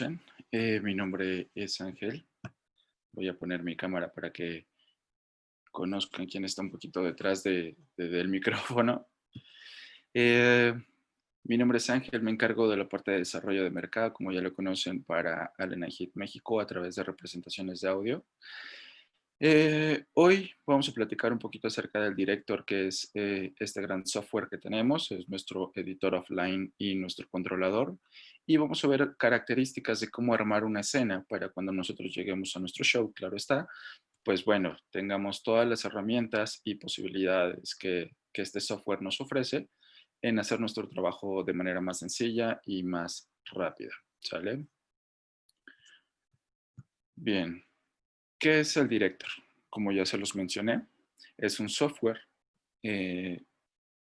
Mi nombre es Ángel. Voy a poner mi cámara para que conozcan quién está un poquito detrás del micrófono. Eh, Mi nombre es Ángel, me encargo de la parte de desarrollo de mercado, como ya lo conocen, para Allen Heat México a través de representaciones de audio. Hoy vamos a platicar un poquito acerca del Director, que es este gran software que tenemos, es nuestro editor offline y nuestro controlador. Y vamos a ver características de cómo armar una escena para cuando nosotros lleguemos a nuestro show, claro está, pues bueno, tengamos todas las herramientas y posibilidades que este software nos ofrece en hacer nuestro trabajo de manera más sencilla y más rápida, ¿sale? Bien. ¿Qué es el Director? Como ya se los mencioné, es un software eh,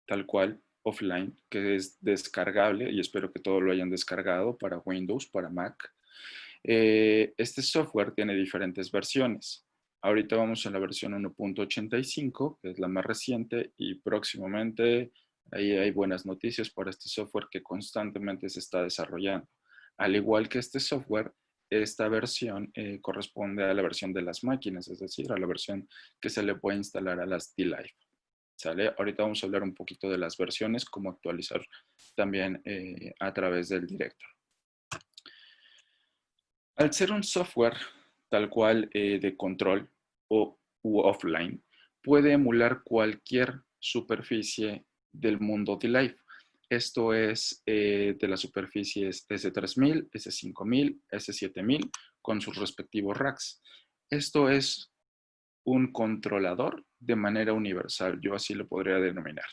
tal cual offline que es descargable y espero que todos lo hayan descargado para Windows, para Mac. Este software tiene diferentes versiones. Ahorita vamos a la versión 1.85, que es la más reciente, y próximamente ahí hay buenas noticias para este software que constantemente se está desarrollando. Al igual que este software, esta versión corresponde a la versión de las máquinas, es decir, a la versión que se le puede instalar a las D-Live. ¿Sale? Ahorita vamos a hablar un poquito de las versiones, cómo actualizar también a través del Director. Al ser un software tal cual de control u offline, puede emular cualquier superficie del mundo de Live. Esto es de las superficies S3000, S5000, S7000 con sus respectivos racks. Esto es un controlador de manera universal, yo así lo podría denominar.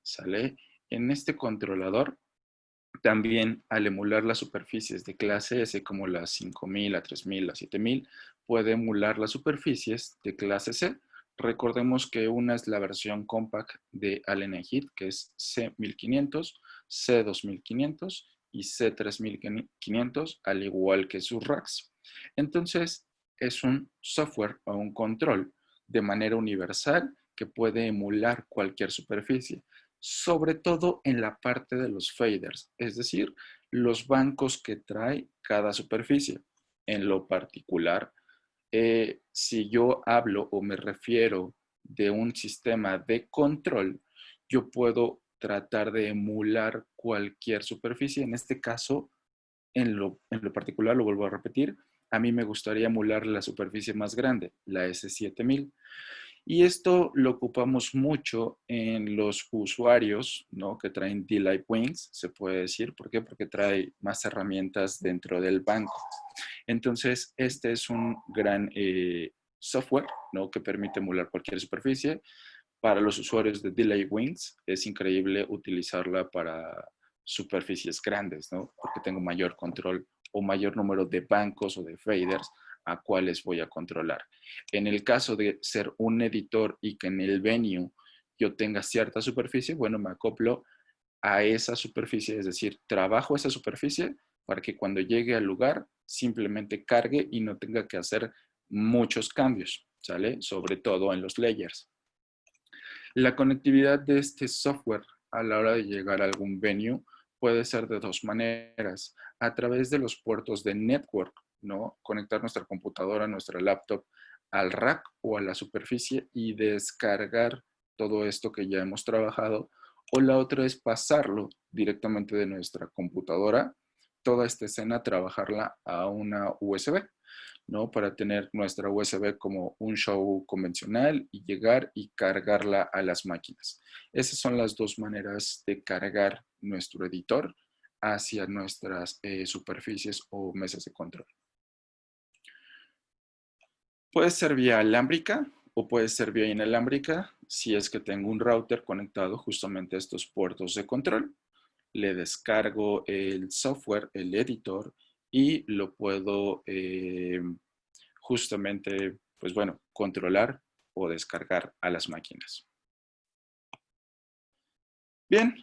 ¿Sale? En este controlador también, al emular las superficies de clase S, como las 5000, la 3000, la 7000, puede emular las superficies de clase C. Recordemos que una es la versión compact de Allen Heat, que es C1500, C2500 y C3500, al igual que sus racks. Entonces, es un software o un control de manera universal que puede emular cualquier superficie, sobre todo en la parte de los faders, es decir, los bancos que trae cada superficie. En lo particular, si yo hablo o me refiero de un sistema de control, yo puedo tratar de emular cualquier superficie. En este caso, en lo particular, lo vuelvo a repetir, a mí me gustaría emular la superficie más grande, la S7000. Y esto lo ocupamos mucho en los usuarios, ¿no? Que traen D-Live Wings, se puede decir. ¿Por qué? Porque trae más herramientas dentro del banco. Entonces, este es un gran software, ¿no? Que permite emular cualquier superficie. Para los usuarios de D-Live Wings es increíble utilizarla para superficies grandes, ¿no? Porque tengo mayor control o mayor número de bancos o de faders a cuáles voy a controlar. En el caso de ser un editor y que en el venue yo tenga cierta superficie, bueno, me acoplo a esa superficie, es decir, trabajo esa superficie para que cuando llegue al lugar simplemente cargue y no tenga que hacer muchos cambios, ¿sale? Sobre todo en los layers. La conectividad de este software a la hora de llegar a algún venue puede ser de dos maneras. A través de los puertos de network, ¿no? Conectar nuestra computadora, nuestra laptop al rack o a la superficie y descargar todo esto que ya hemos trabajado. O la otra es pasarlo directamente de nuestra computadora, toda esta escena, trabajarla a una USB. ¿No? Para tener nuestra USB como un show convencional y llegar y cargarla a las máquinas. Esas son las dos maneras de cargar nuestro editor hacia nuestras superficies o mesas de control. Puede ser vía alámbrica o puede ser vía inalámbrica si es que tengo un router conectado justamente a estos puertos de control. Le descargo el software, el editor, y lo puedo justamente, pues bueno, controlar o descargar a las máquinas. Bien,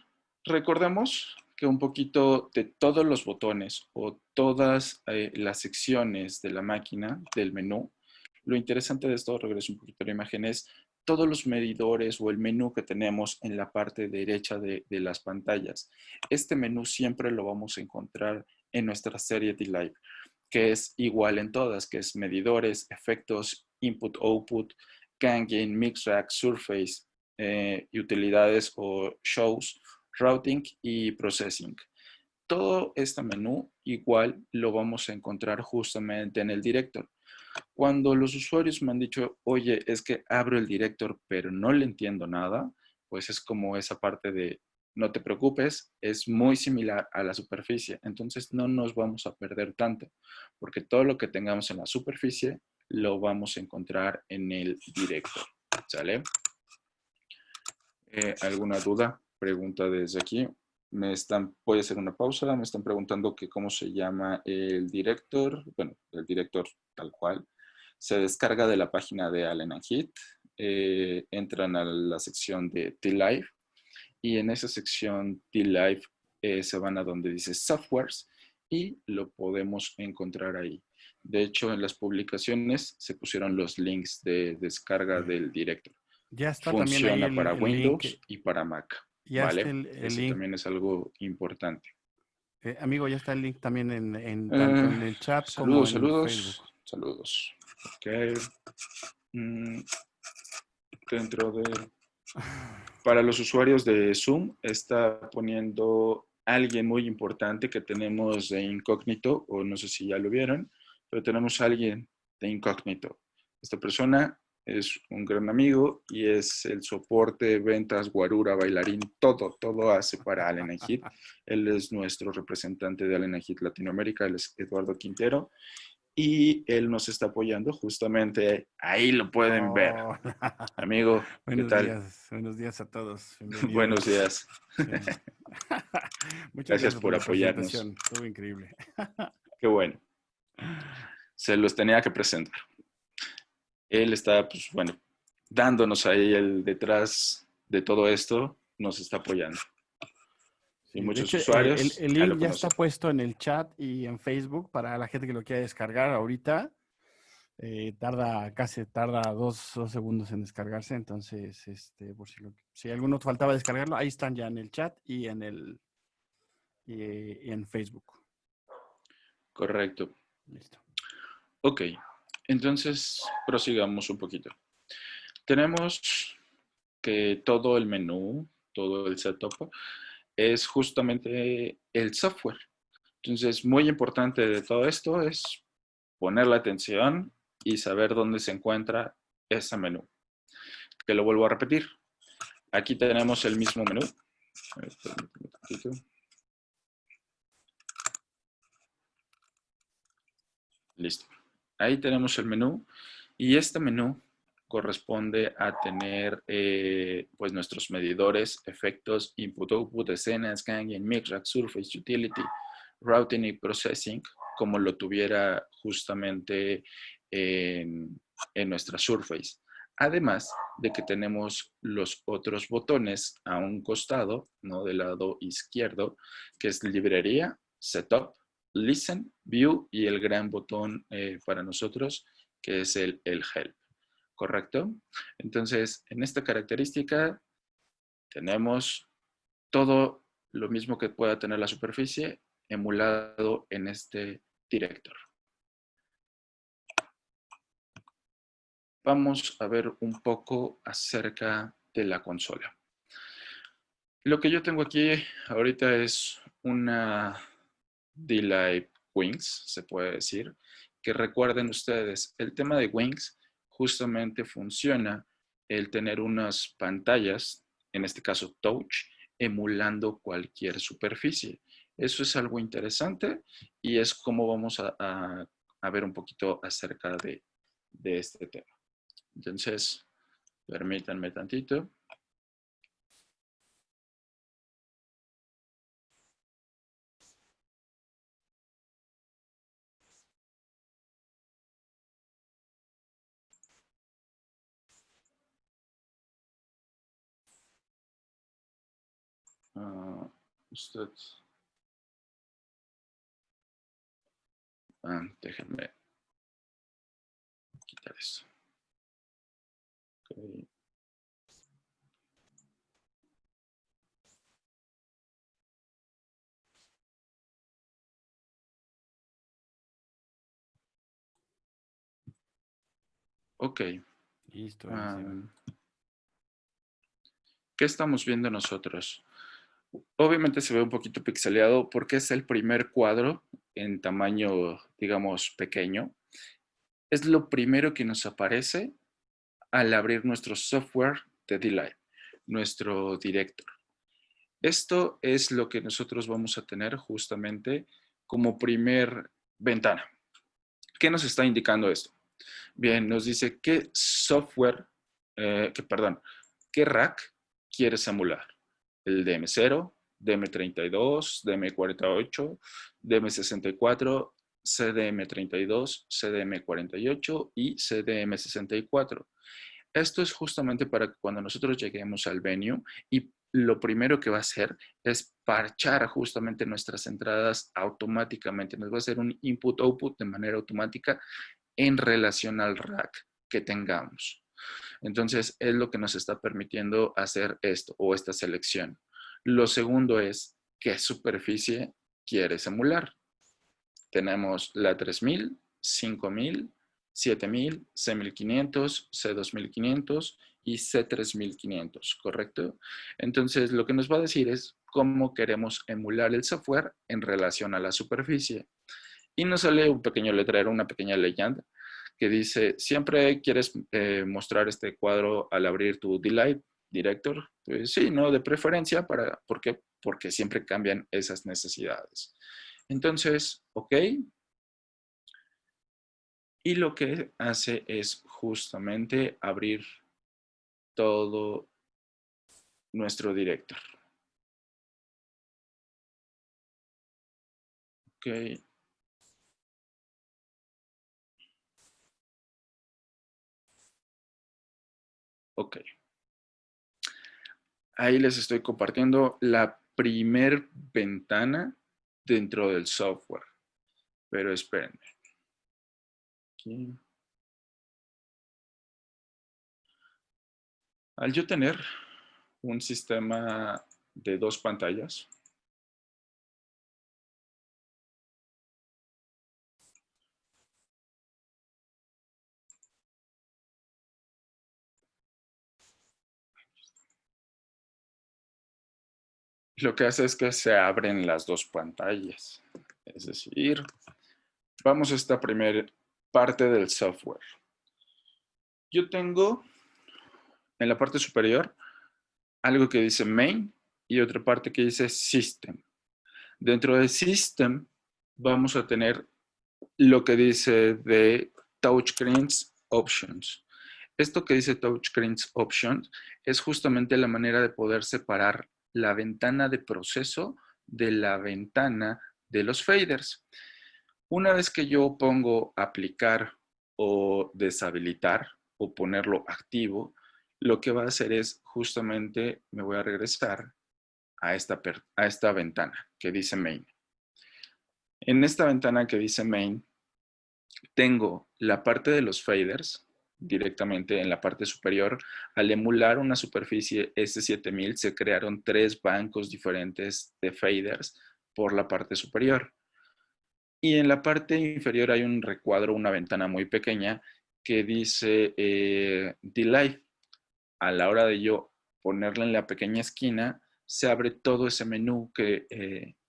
recordemos que un poquito de todos los botones o todas las secciones de la máquina, del menú, lo interesante de esto, regreso un poquito a la imagen, es todos los medidores o el menú que tenemos en la parte derecha de las pantallas. Este menú siempre lo vamos a encontrar en nuestra serie D-Live, que es igual en todas, que es medidores, efectos, input-output, Gain, Mixrack, Surface, utilidades o shows, routing y processing. Todo este menú igual lo vamos a encontrar justamente en el director. Cuando los usuarios me han dicho, oye, es que abro el director pero no le entiendo nada, pues es como esa parte de, no te preocupes, es muy similar a la superficie, entonces no nos vamos a perder tanto, porque todo lo que tengamos en la superficie lo vamos a encontrar en el director, ¿sale? ¿Alguna duda? Pregunta desde aquí. Voy a hacer una pausa, me están preguntando que cómo se llama el director, bueno, el director tal cual. Se descarga de la página de Allen & Heath, entran a la sección de T-Live y en esa sección T-Live se van a donde dice Softwares y lo podemos encontrar ahí. De hecho, en las publicaciones se pusieron los links de descarga del director. Ya está también ahí Funciona para el link. Windows y para Mac, Ya está ¿vale? el Eso link. también es algo importante. Amigo, ya está el link también tanto en el chat como Saludos, en Facebook. saludos, saludos. Ok. Dentro de... Para los usuarios de Zoom, está poniendo alguien muy importante que tenemos de incógnito, o no sé si ya lo vieron, pero tenemos a alguien de incógnito. Esta persona es un gran amigo y es el soporte, ventas, guarura, bailarín, todo hace para Allen & Heath. Él es nuestro representante de Allen & Heath Latinoamérica, él es Eduardo Quintero, y él nos está apoyando justamente, ahí lo pueden ver. Oh. Amigo, ¿qué tal? Buenos días a todos, bienvenidos. Buenos días. Sí. Muchas Gracias gracias por por la apoyarnos. presentación, estuvo increíble. Qué bueno. Se los tenía que presentar. Él está, pues bueno, dándonos ahí el detrás de todo esto, nos está apoyando. Y Sí, de muchos hecho, usuarios el ya lo link ya está conocen. puesto en el chat y en Facebook para la gente que lo quiera descargar ahorita. Tarda dos segundos en descargarse, entonces, por si alguno faltaba descargarlo, ahí están ya en el chat y y en Facebook. Correcto. Listo. Ok, entonces prosigamos un poquito. Tenemos que todo el menú, todo el setup, es justamente el software. Entonces, muy importante de todo esto es poner la atención y saber dónde se encuentra ese menú. Que lo vuelvo a repetir. Aquí tenemos el mismo menú. Listo. Ahí tenemos el menú y este menú corresponde a tener pues nuestros medidores, efectos, input, output, escenas, Gangen, Mixrack, Surface, Utility, Routing y Processing, como lo tuviera justamente en nuestra Surface. Además de que tenemos los otros botones a un costado, ¿no? Del lado izquierdo, que es librería, setup, listen, view y el gran botón para nosotros, que es el help. ¿Correcto? Entonces, en esta característica tenemos todo lo mismo que pueda tener la superficie emulado en este director. Vamos a ver un poco acerca de la consola. Lo que yo tengo aquí ahorita es una D-Live Wings, se puede decir, que recuerden ustedes, el tema de Wings justamente funciona el tener unas pantallas, en este caso touch, emulando cualquier superficie. Eso es algo interesante y es como vamos a ver un poquito acerca de este tema. Entonces, permítanme tantito. Usted, déjenme quitar esto. Okay. Ok. Listo, ahí se va. ¿Qué estamos viendo nosotros? Obviamente se ve un poquito pixeleado porque es el primer cuadro en tamaño, digamos, pequeño. Es lo primero que nos aparece al abrir nuestro software de D-Live, nuestro director. Esto es lo que nosotros vamos a tener justamente como primer ventana. ¿Qué nos está indicando esto? Bien, nos dice qué software, qué rack quieres emular. El DM0, DM32, DM48, DM64, CDM32, CDM48 y CDM64. Esto es justamente para que cuando nosotros lleguemos al venue y lo primero que va a hacer es parchar justamente nuestras entradas automáticamente. Nos va a hacer un input-output de manera automática en relación al rack que tengamos. Entonces, es lo que nos está permitiendo hacer esto o esta selección. Lo segundo es, ¿qué superficie quieres emular? Tenemos la 3000, 5000, 7000, C1500, C2500 y C3500, ¿correcto? Entonces, lo que nos va a decir es cómo queremos emular el software en relación a la superficie. Y nos sale un pequeño letrero, una pequeña leyenda que dice, ¿siempre quieres mostrar este cuadro al abrir tu D-Live Director? Pues sí, ¿no? De preferencia, ¿por qué? Porque siempre cambian esas necesidades. Entonces, ok. Y lo que hace es justamente abrir todo nuestro director. Ok. Ok. Ahí les estoy compartiendo la primer ventana dentro del software. Pero espérenme. Aquí. Al yo tener un sistema de dos pantallas, lo que hace es que se abren las dos pantallas. Es decir, vamos a esta primera parte del software. Yo tengo en la parte superior algo que dice main y otra parte que dice system. Dentro de system vamos a tener lo que dice de touchscreens options. Esto que dice touchscreens options es justamente la manera de poder separar la ventana de proceso de la ventana de los faders. Una vez que yo pongo aplicar o deshabilitar o ponerlo activo, lo que va a hacer es justamente me voy a regresar a esta ventana que dice main. En esta ventana que dice main, tengo la parte de los faders directamente en la parte superior. Al emular una superficie S7000 se crearon 3 bancos diferentes de faders por la parte superior. Y en la parte inferior hay un recuadro, una ventana muy pequeña que dice D-Live. A la hora de yo ponerla en la pequeña esquina, se abre todo ese menú que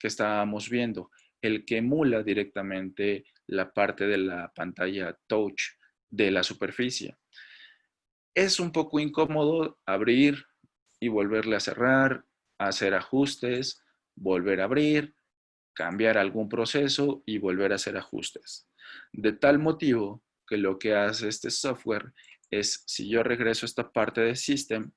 estábamos viendo, el que emula directamente la parte de la pantalla touch de la superficie. Es un poco incómodo abrir y volverle a cerrar, hacer ajustes, volver a abrir, cambiar algún proceso y volver a hacer ajustes. De tal motivo que lo que hace este software es, si yo regreso a esta parte de System,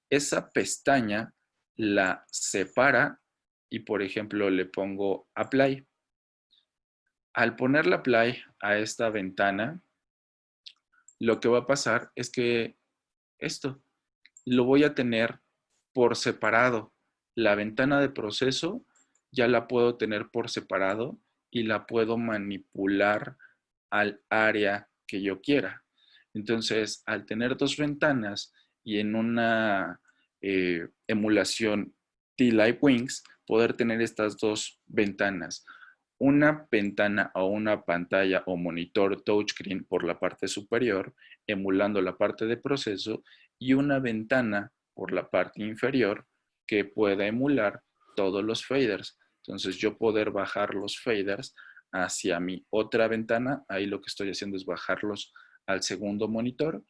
esa pestaña la separa y, por ejemplo, le pongo Apply. Al ponerle Apply a esta ventana, lo que va a pasar es que esto lo voy a tener por separado. La ventana de proceso ya la puedo tener por separado y la puedo manipular al área que yo quiera. Entonces, al tener dos ventanas y en una emulación T-Live Wings, poder tener estas dos ventanas. una ventana o una pantalla o monitor touchscreen por la parte superior, emulando la parte de proceso, y una ventana por la parte inferior que pueda emular todos los faders. Entonces yo poder bajar los faders hacia mi otra ventana, ahí lo que estoy haciendo es bajarlos al segundo monitor,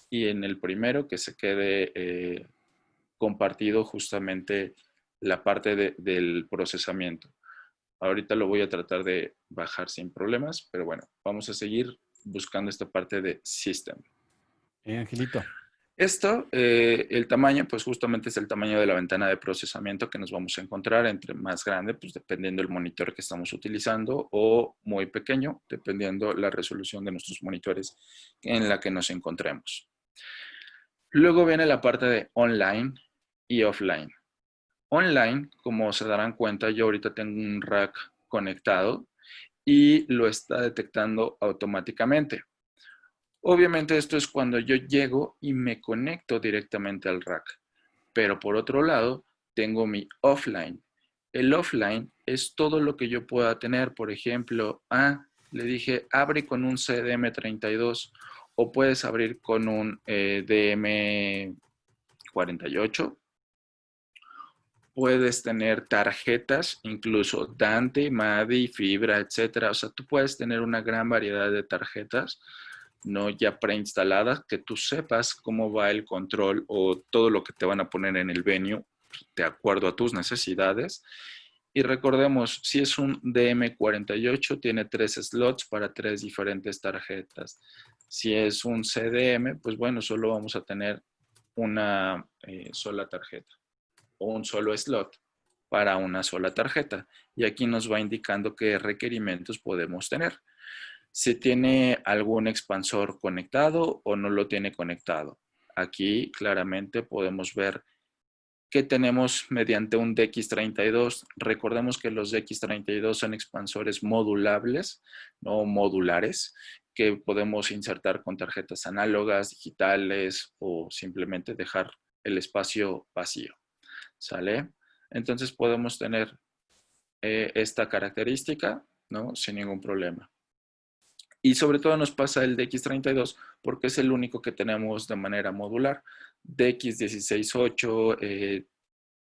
y en el primero que se quede compartido justamente la parte del procesamiento. Ahorita lo voy a tratar de bajar sin problemas, pero bueno, vamos a seguir buscando esta parte de System. Angelito. Esto, el tamaño, pues justamente es el tamaño de la ventana de procesamiento que nos vamos a encontrar. Entre más grande, pues dependiendo del monitor que estamos utilizando, o muy pequeño, dependiendo la resolución de nuestros monitores en la que nos encontremos. Luego viene la parte de online y offline. Online, como se darán cuenta, yo ahorita tengo un rack conectado y lo está detectando automáticamente. Obviamente esto es cuando yo llego y me conecto directamente al rack. Pero por otro lado, tengo mi offline. El offline es todo lo que yo pueda tener. Por ejemplo, le dije, abre con un CDM32 o puedes abrir con un DM48. Puedes tener tarjetas, incluso Dante, Madi, Fibra, etcétera. O sea, tú puedes tener una gran variedad de tarjetas, no ya preinstaladas, que tú sepas cómo va el control o todo lo que te van a poner en el venue de acuerdo a tus necesidades. Y recordemos, si es un DM48, tiene 3 slots para 3 diferentes tarjetas. Si es un CDM, pues bueno, solo vamos a tener una sola tarjeta o un solo slot para una sola tarjeta. Y aquí nos va indicando qué requerimientos podemos tener. Si tiene algún expansor conectado o no lo tiene conectado. Aquí claramente podemos ver que tenemos mediante un DX32. Recordemos que los DX32 son expansores modulables, no modulares, que podemos insertar con tarjetas análogas, digitales o simplemente dejar el espacio vacío. ¿Sale? Entonces podemos tener esta característica, ¿no? Sin ningún problema. Y sobre todo nos pasa el DX32 porque es el único que tenemos de manera modular. DX168,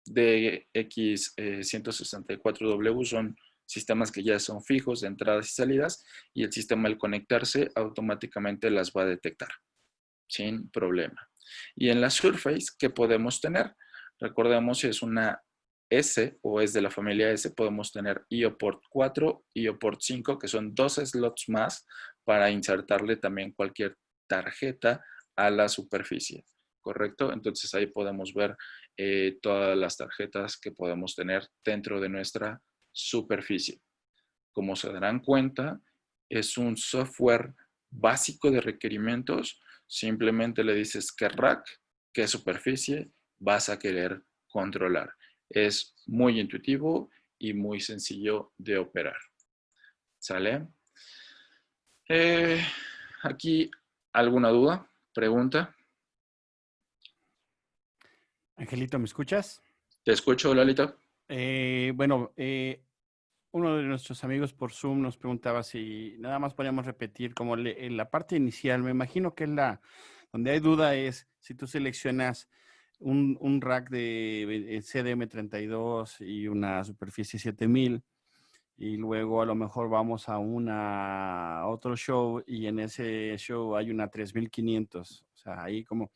DX164W son sistemas que ya son fijos de entradas y salidas, y el sistema al conectarse automáticamente las va a detectar sin problema. Y en la Surface, ¿qué podemos tener? Recordemos, si es una S o es de la familia S, podemos tener IO port 4, IO port 5, que son 2 slots más para insertarle también cualquier tarjeta a la superficie, ¿correcto? Entonces ahí podemos ver todas las tarjetas que podemos tener dentro de nuestra superficie. Como se darán cuenta, es un software básico de requerimientos. Simplemente le dices qué rack, qué superficie vas a querer controlar. Es muy intuitivo y muy sencillo de operar. ¿Sale? Aquí, ¿alguna duda? ¿Pregunta? Angelito, ¿me escuchas? ¿Te escucho, Lalita? Bueno, uno de nuestros amigos por Zoom nos preguntaba si nada más podíamos repetir como en la parte inicial. Me imagino que donde hay duda es si tú seleccionas un rack de CDM32 y una superficie 7000, y luego a lo mejor vamos a otro show y en ese show hay una 3500. O sea, ahí como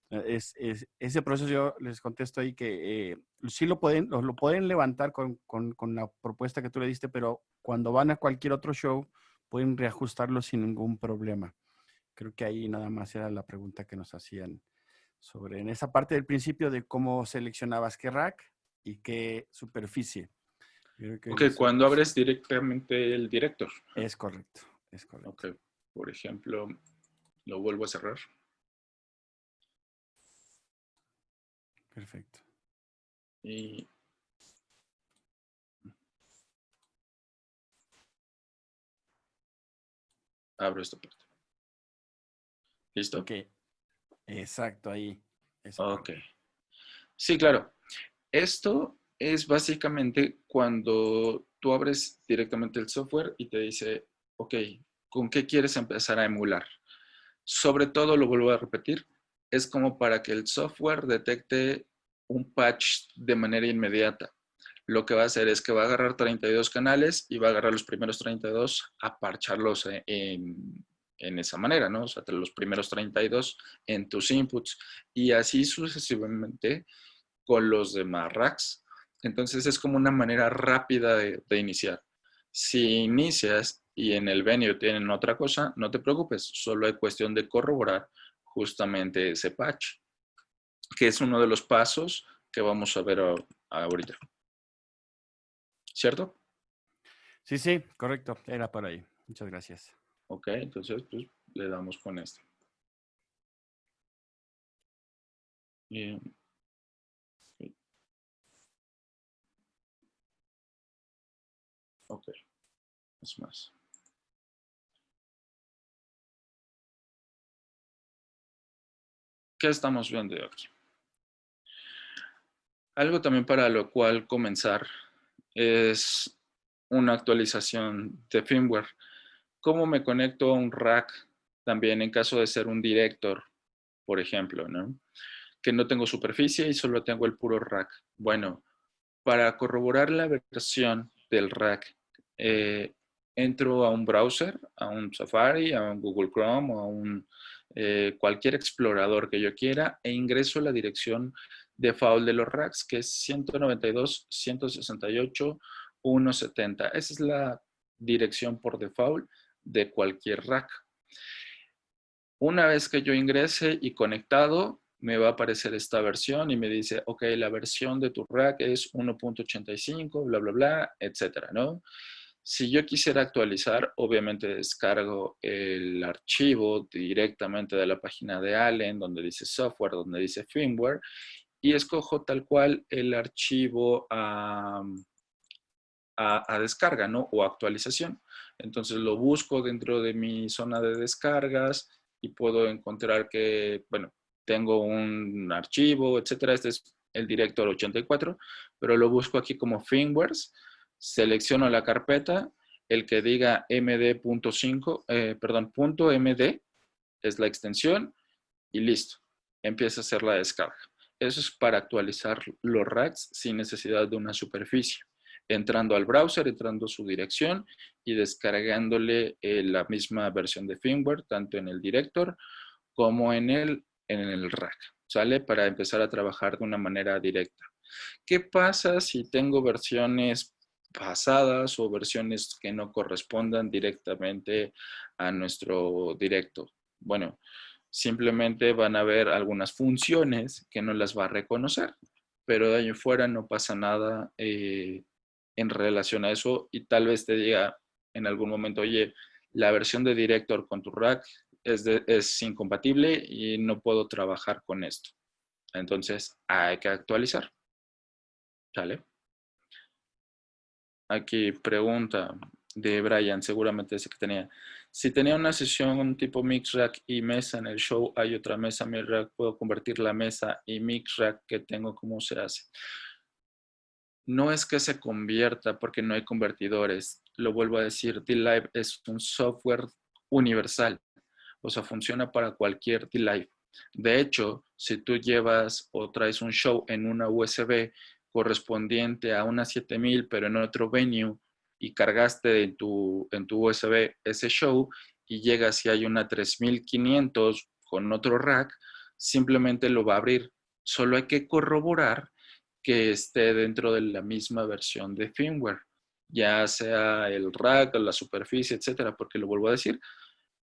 ese proceso yo les contesto ahí que sí lo pueden levantar con la propuesta que tú le diste, pero cuando van a cualquier otro show pueden reajustarlo sin ningún problema. Creo que ahí nada más era la pregunta que nos hacían sobre en esa parte del principio de cómo seleccionabas qué rack y qué superficie. Creo que Ok, cuando abres directamente el director. es correcto, es correcto. Ok, por ejemplo, lo vuelvo a cerrar. Perfecto. Y abro esta parte. ¿Listo? Ok, exacto, ahí. Eso. Ok. Sí, claro. Esto es básicamente cuando tú abres directamente el software y te dice, ok, ¿con qué quieres empezar a emular? Sobre todo, lo vuelvo a repetir, es como para que el software detecte un patch de manera inmediata. Lo que va a hacer es que va a agarrar 32 canales y va a agarrar los primeros 32 a parcharlos en esa manera, ¿no? O sea, los primeros 32 en tus inputs y así sucesivamente con los demás racks. Entonces es como una manera rápida de iniciar. Si inicias y en el venue tienen otra cosa, no te preocupes, solo hay cuestión de corroborar justamente ese patch, que es uno de los pasos que vamos a ver ahorita. ¿Cierto? Sí, sí, correcto. Era por ahí. Muchas gracias. Ok, entonces pues le damos con esto. Y, ok, es más. ¿Qué estamos viendo aquí? Algo también para lo cual comenzar es una actualización de firmware. ¿Cómo me conecto a un rack también en caso de ser un director, por ejemplo, ¿no? Que no tengo superficie y solo tengo el puro rack? Bueno, para corroborar la versión del rack, entro a un browser, a un Safari, a un Google Chrome o a cualquier explorador que yo quiera e ingreso la dirección default de los racks, que es 192.168.170. Esa es la dirección por default de cualquier rack. Una vez que yo ingrese y conectado, me va a aparecer esta versión y me dice, ok, la versión de tu rack es 1.85, bla, bla, bla, etcétera, ¿no? Si yo quisiera actualizar, obviamente descargo el archivo directamente de la página de Allen, donde dice software, donde dice firmware, y escojo tal cual el archivo a descarga, ¿no? O actualización. Entonces lo busco dentro de mi zona de descargas y puedo encontrar que, bueno, tengo un archivo, etcétera. Este es el Director 84, pero lo busco aquí como firmwares. Selecciono la carpeta, el que diga md.5, perdón, .md es la extensión y listo. Empieza a hacer la descarga. Eso es para actualizar los racks sin necesidad de una superficie. Entrando al browser, entrando a su dirección y descargándole la misma versión de firmware, tanto en el director como en el rack. ¿Sale? Para empezar a trabajar de una manera directa. ¿Qué pasa si tengo versiones pasadas o versiones que no correspondan directamente a nuestro directo? Bueno, simplemente van a haber algunas funciones que no las va a reconocer, pero de ahí en fuera no pasa nada en relación a eso y tal vez te diga en algún momento, oye, la versión de Director con tu rack es incompatible y no puedo trabajar con esto. Entonces hay que actualizar. ¿Sale? Aquí pregunta de Brian, seguramente ese que tenía. Si tenía una sesión tipo mix rack y mesa en el show, hay otra mesa mix rack, ¿puedo convertir la mesa y mix rack que tengo? ¿Cómo se hace? No es que se convierta porque no hay convertidores. Lo vuelvo a decir, D-Live es un software universal. O sea, funciona para cualquier D-Live. De hecho, si tú llevas o traes un show en una USB correspondiente a una 7000, pero en otro venue, y cargaste en tu USB ese show y llegas y hay una 3500 con otro rack, simplemente lo va a abrir. Solo hay que corroborar que esté dentro de la misma versión de firmware, ya sea el rack, la superficie, etcétera, porque lo vuelvo a decir,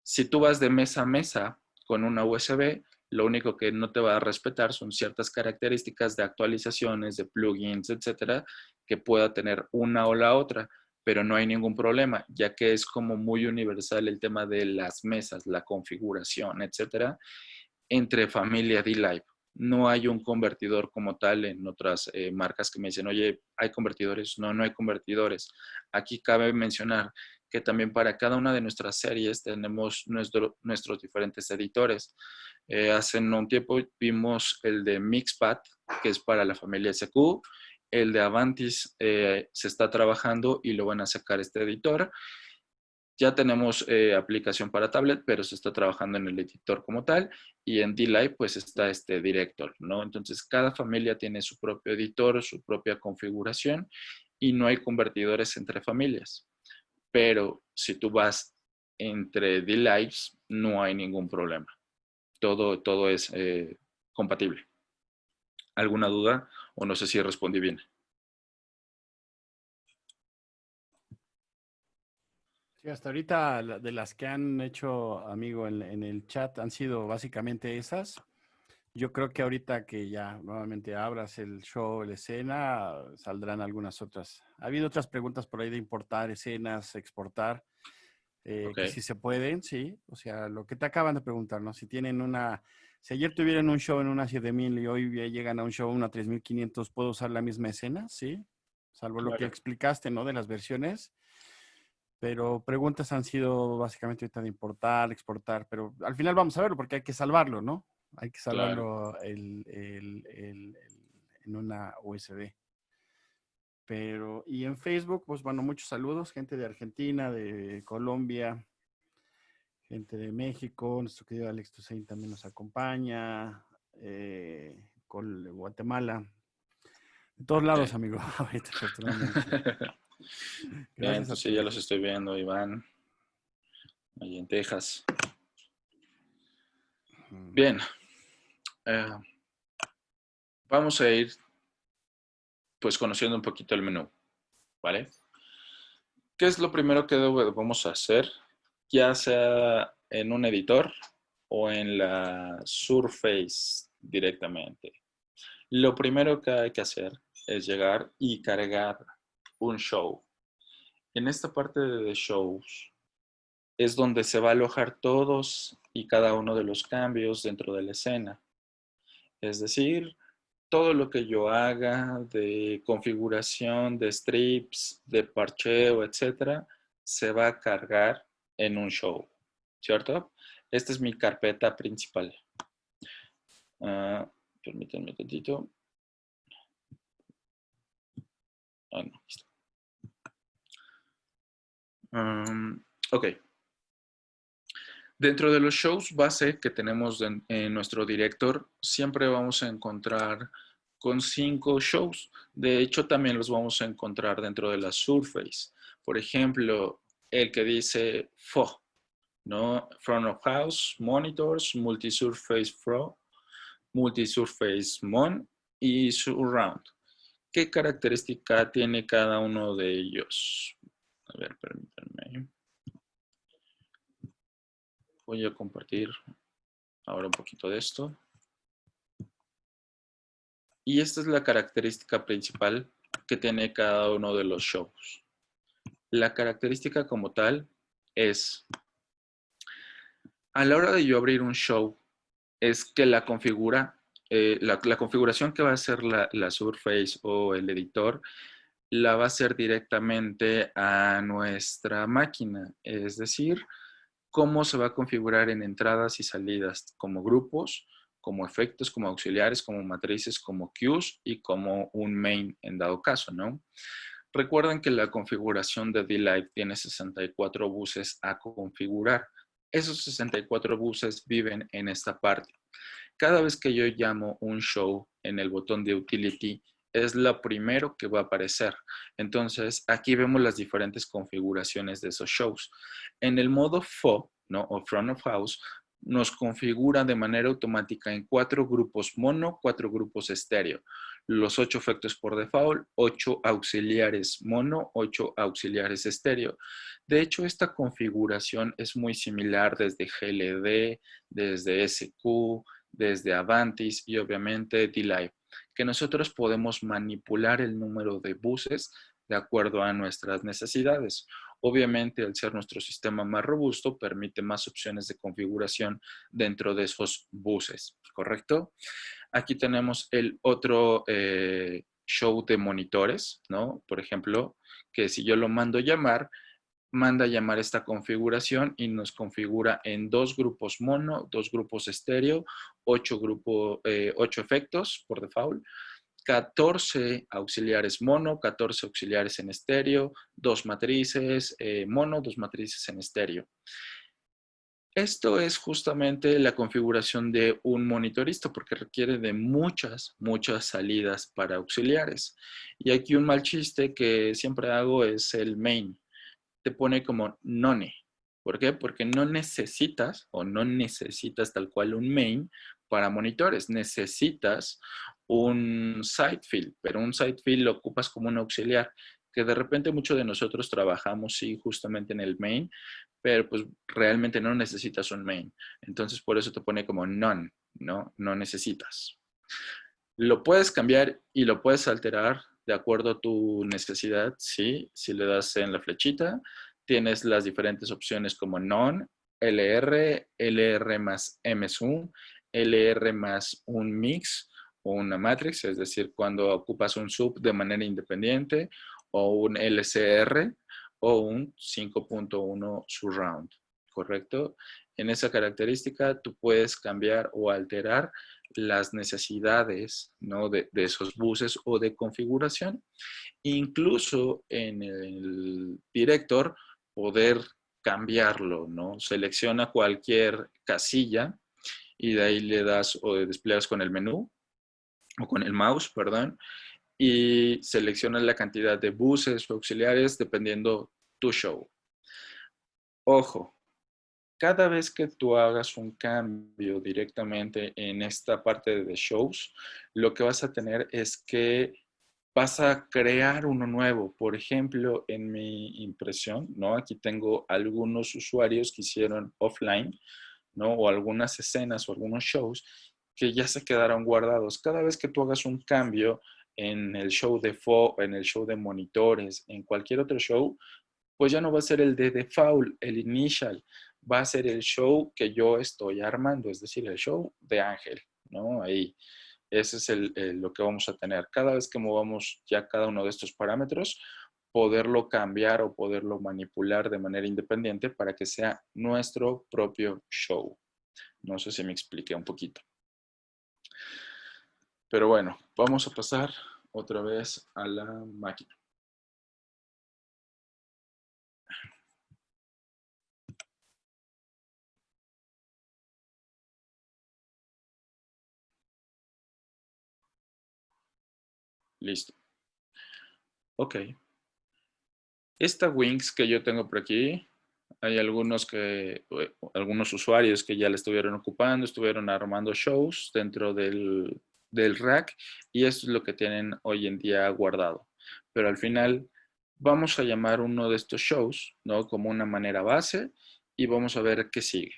si tú vas de mesa a mesa con una USB, lo único que no te va a respetar son ciertas características de actualizaciones, de plugins, etcétera, que pueda tener una o la otra, pero no hay ningún problema, ya que es como muy universal el tema de las mesas, la configuración, etcétera, entre familia D-Live. No hay un convertidor como tal en otras marcas que me dicen, oye, ¿hay convertidores? No, no hay convertidores. Aquí cabe mencionar que también para cada una de nuestras series tenemos nuestros diferentes editores. Hace un tiempo vimos el de Mixpad, que es para la familia SQ, El de Avantis se está trabajando y lo van a sacar este editor. Ya tenemos aplicación para tablet, pero se está trabajando en el editor como tal. Y en D-Live pues está este Director, ¿no? Entonces cada familia tiene su propio editor, su propia configuración y no hay convertidores entre familias. Pero si tú vas entre D-Lives, no hay ningún problema. Todo es compatible. ¿Alguna duda? O no sé si respondí bien. Sí, hasta ahorita de las que han hecho, amigo, en el chat han sido básicamente esas. Yo creo que ahorita que ya nuevamente abras el show, la escena, saldrán algunas otras. Ha habido otras preguntas por ahí de importar escenas, exportar, Ok, que si se pueden, sí. O sea, lo que te acaban de preguntar, ¿no? Si tienen si ayer tuvieran un show en una 7000 y hoy ya llegan a un show en una 3500, ¿puedo usar la misma escena? Sí. Salvo lo que claro, explicaste, ¿no? De las versiones. Pero preguntas han sido básicamente ahorita de importar, exportar, pero al final vamos a verlo porque hay que salvarlo, ¿no? Hay que claro. salvarlo en una USB. Pero, y en Facebook, pues bueno, muchos saludos, gente de Argentina, de Colombia, gente de México, nuestro querido Alex Toussaint también nos acompaña, Guatemala, de todos lados, Ok. amigo, ahorita, afortunadamente. Bien, Gracias a entonces ya todos. los estoy viendo, Iván, allí en Texas. Mm. Bien, eh, vamos a ir pues conociendo un poquito el menú, ¿vale? ¿Qué es lo primero que debemos hacer? Ya sea en un editor o en la Surface directamente. Lo primero que hay que hacer es llegar y cargar un show. En esta parte de shows es donde se va a alojar todos y cada uno de los cambios dentro de la escena. Es decir, todo lo que yo haga de configuración, de strips, de parcheo, etcétera, se va a cargar en un show, ¿cierto? Esta es mi carpeta principal. Permítanme un tantito. No, listo. Ok. Dentro de los shows base que tenemos en nuestro director, siempre vamos a encontrar con 5 shows. De hecho, también los vamos a encontrar dentro de la Surface. Por ejemplo, el que dice FO, ¿no? Front of House, Monitors, Multi-Surface Pro, Multi-Surface Mon y Surround. ¿Qué característica tiene cada uno de ellos? A ver, permítanme. Voy a compartir ahora un poquito de esto. Y esta es la característica principal que tiene cada uno de los shows. La característica como tal es, a la hora de yo abrir un show, es que la configuración que va a hacer la Surface o el editor, la va a hacer directamente a nuestra máquina. Es decir, cómo se va a configurar en entradas y salidas como grupos, como efectos, como auxiliares, como matrices, como queues y como un main en dado caso, ¿no? Recuerden que la configuración de D-Live tiene 64 buses a configurar. Esos 64 buses viven en esta parte. Cada vez que yo llamo un show en el botón de Utility, es lo primero que va a aparecer. Entonces, aquí vemos las diferentes configuraciones de esos shows. En el modo FO, ¿no? O Front of House, nos configura de manera automática en 4 grupos mono, 4 grupos estéreo. Los 8 efectos por default, 8 auxiliares mono, 8 auxiliares estéreo. De hecho, esta configuración es muy similar desde GLD, desde SQ, desde Avantis y obviamente D-Live, que nosotros podemos manipular el número de buses de acuerdo a nuestras necesidades. Obviamente, al ser nuestro sistema más robusto, permite más opciones de configuración dentro de esos buses, ¿correcto? Aquí tenemos el otro show de monitores, ¿no? Por ejemplo, que si yo lo mando llamar, manda a llamar esta configuración y nos configura en 2 grupos mono, 2 grupos estéreo, 8 efectos por default. 14 auxiliares mono, 14 auxiliares en estéreo, 2 matrices mono, 2 matrices en estéreo. Esto es justamente la configuración de un monitorista porque requiere de muchas salidas para auxiliares. Y aquí un mal chiste que siempre hago es el main. Te pone como none. ¿Por qué? Porque no necesitas tal cual un main para monitores. Necesitas un side field, pero un side field lo ocupas como un auxiliar, que de repente muchos de nosotros trabajamos, sí, justamente en el main, pero pues realmente no necesitas un main. Entonces por eso te pone como none, ¿no? No necesitas. Lo puedes cambiar y lo puedes alterar de acuerdo a tu necesidad, ¿sí? Si le das en la flechita, tienes las diferentes opciones como none, LR, LR más MSU, LR más un mix o una matrix, es decir, cuando ocupas un sub de manera independiente, o un LCR o un 5.1 surround, ¿correcto? En esa característica tú puedes cambiar o alterar las necesidades, ¿no? de esos buses o de configuración. Incluso en el director poder cambiarlo, ¿no? Selecciona cualquier casilla y de ahí le das o desplegas con el menú o con el mouse, perdón, y seleccionas la cantidad de buses o auxiliares dependiendo tu show. Ojo, cada vez que tú hagas un cambio directamente en esta parte de shows, lo que vas a tener es que vas a crear uno nuevo. Por ejemplo, en mi impresión, ¿no? Aquí tengo algunos usuarios que hicieron offline, ¿no? O algunas escenas o algunos shows que ya se quedaron guardados. Cada vez que tú hagas un cambio en el show de en el show de monitores, en cualquier otro show, pues ya no va a ser el de default, el initial, va a ser el show que yo estoy armando, es decir, el show de Ángel, ¿no? Ahí, ese es lo que vamos a tener. Cada vez que movamos ya cada uno de estos parámetros, poderlo cambiar o poderlo manipular de manera independiente para que sea nuestro propio show. No sé si me expliqué un poquito. Pero bueno, vamos a pasar otra vez a la máquina. Listo. Ok. Esta Wings que yo tengo por aquí, hay algunos usuarios que ya la estuvieron ocupando, estuvieron armando shows dentro del rack y esto es lo que tienen hoy en día guardado. Pero al final vamos a llamar uno de estos shows, ¿no? Como una manera base y vamos a ver qué sigue.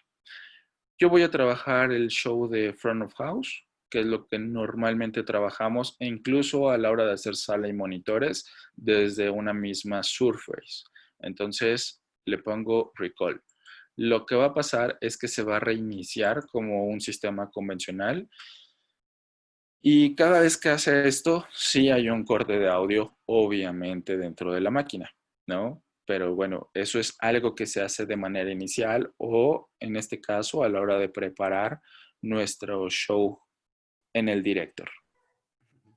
Yo voy a trabajar el show de Front of House, que es lo que normalmente trabajamos, e incluso a la hora de hacer sala y monitores desde una misma Surface. Entonces le pongo Recall. Lo que va a pasar es que se va a reiniciar como un sistema convencional y cada vez que hace esto, sí hay un corte de audio, obviamente, dentro de la máquina, ¿no? Pero bueno, eso es algo que se hace de manera inicial o, en este caso, a la hora de preparar nuestro show en el director.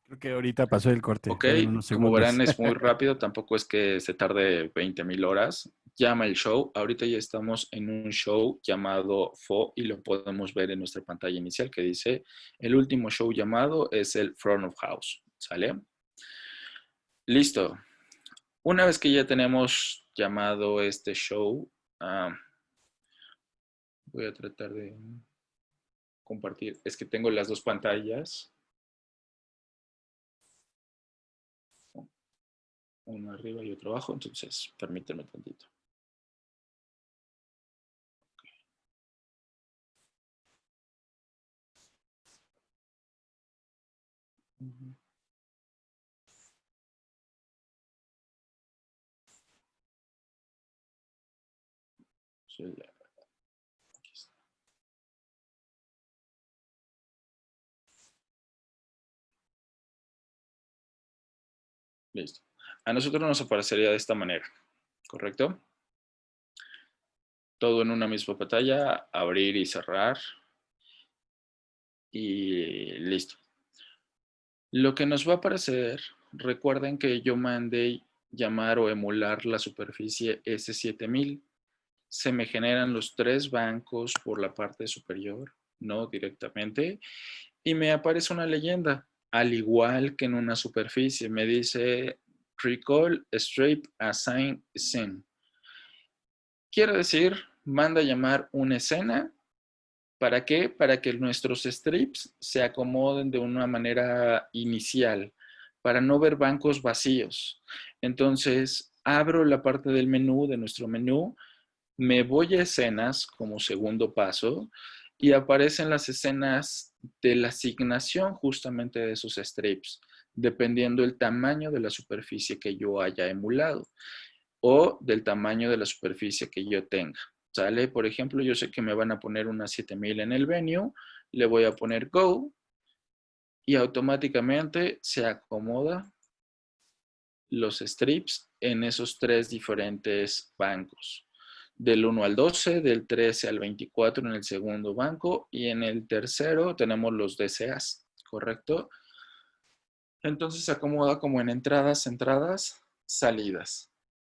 Creo que ahorita pasó el corte, Ok, fueron unos como segundos. verán es muy rápido, tampoco es que se tarde 20,000 horas. Llama el show, ahorita ya estamos en un show llamado FO y lo podemos ver en nuestra pantalla inicial que dice, el último show llamado es el Front of House, ¿sale? Listo. Una vez que ya tenemos llamado este show, voy a tratar de compartir, es que tengo las dos pantallas, uno arriba y otro abajo, entonces permítanme tantito. Aquí está. Listo. A nosotros nos aparecería de esta manera, ¿correcto? Todo en una misma pantalla, abrir y cerrar. Y listo. Lo que nos va a aparecer, recuerden que yo mandé llamar o emular la superficie S7000. Se me generan los 3 bancos por la parte superior, no directamente, y me aparece una leyenda, al igual que en una superficie. Me dice Recall Strip Assign Scene. Quiere decir, manda llamar una escena. ¿Para qué? Para que nuestros strips se acomoden de una manera inicial, para no ver bancos vacíos. Entonces, abro la parte del menú, de nuestro menú, me voy a escenas como segundo paso y aparecen las escenas de la asignación justamente de esos strips, dependiendo el tamaño de la superficie que yo haya emulado o del tamaño de la superficie que yo tenga. ¿Sale? Por ejemplo, yo sé que me van a poner una 7000 en el venue, le voy a poner Go y automáticamente se acomoda los strips en esos 3 diferentes bancos. Del 1 al 12, del 13 al 24 en el segundo banco y en el tercero tenemos los DCAs, ¿correcto? Entonces se acomoda como en entradas, entradas, salidas.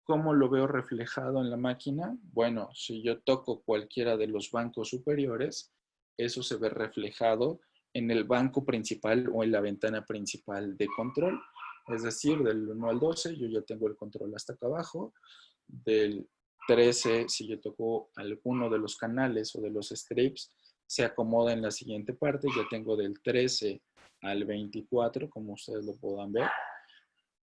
¿Cómo lo veo reflejado en la máquina? Bueno, si yo toco cualquiera de los bancos superiores, eso se ve reflejado en el banco principal o en la ventana principal de control. Es decir, del 1 al 12 yo ya tengo el control hasta acá abajo. Del 13, si yo toco alguno de los canales o de los strips, se acomoda en la siguiente parte. Ya tengo del 13 al 24, como ustedes lo puedan ver.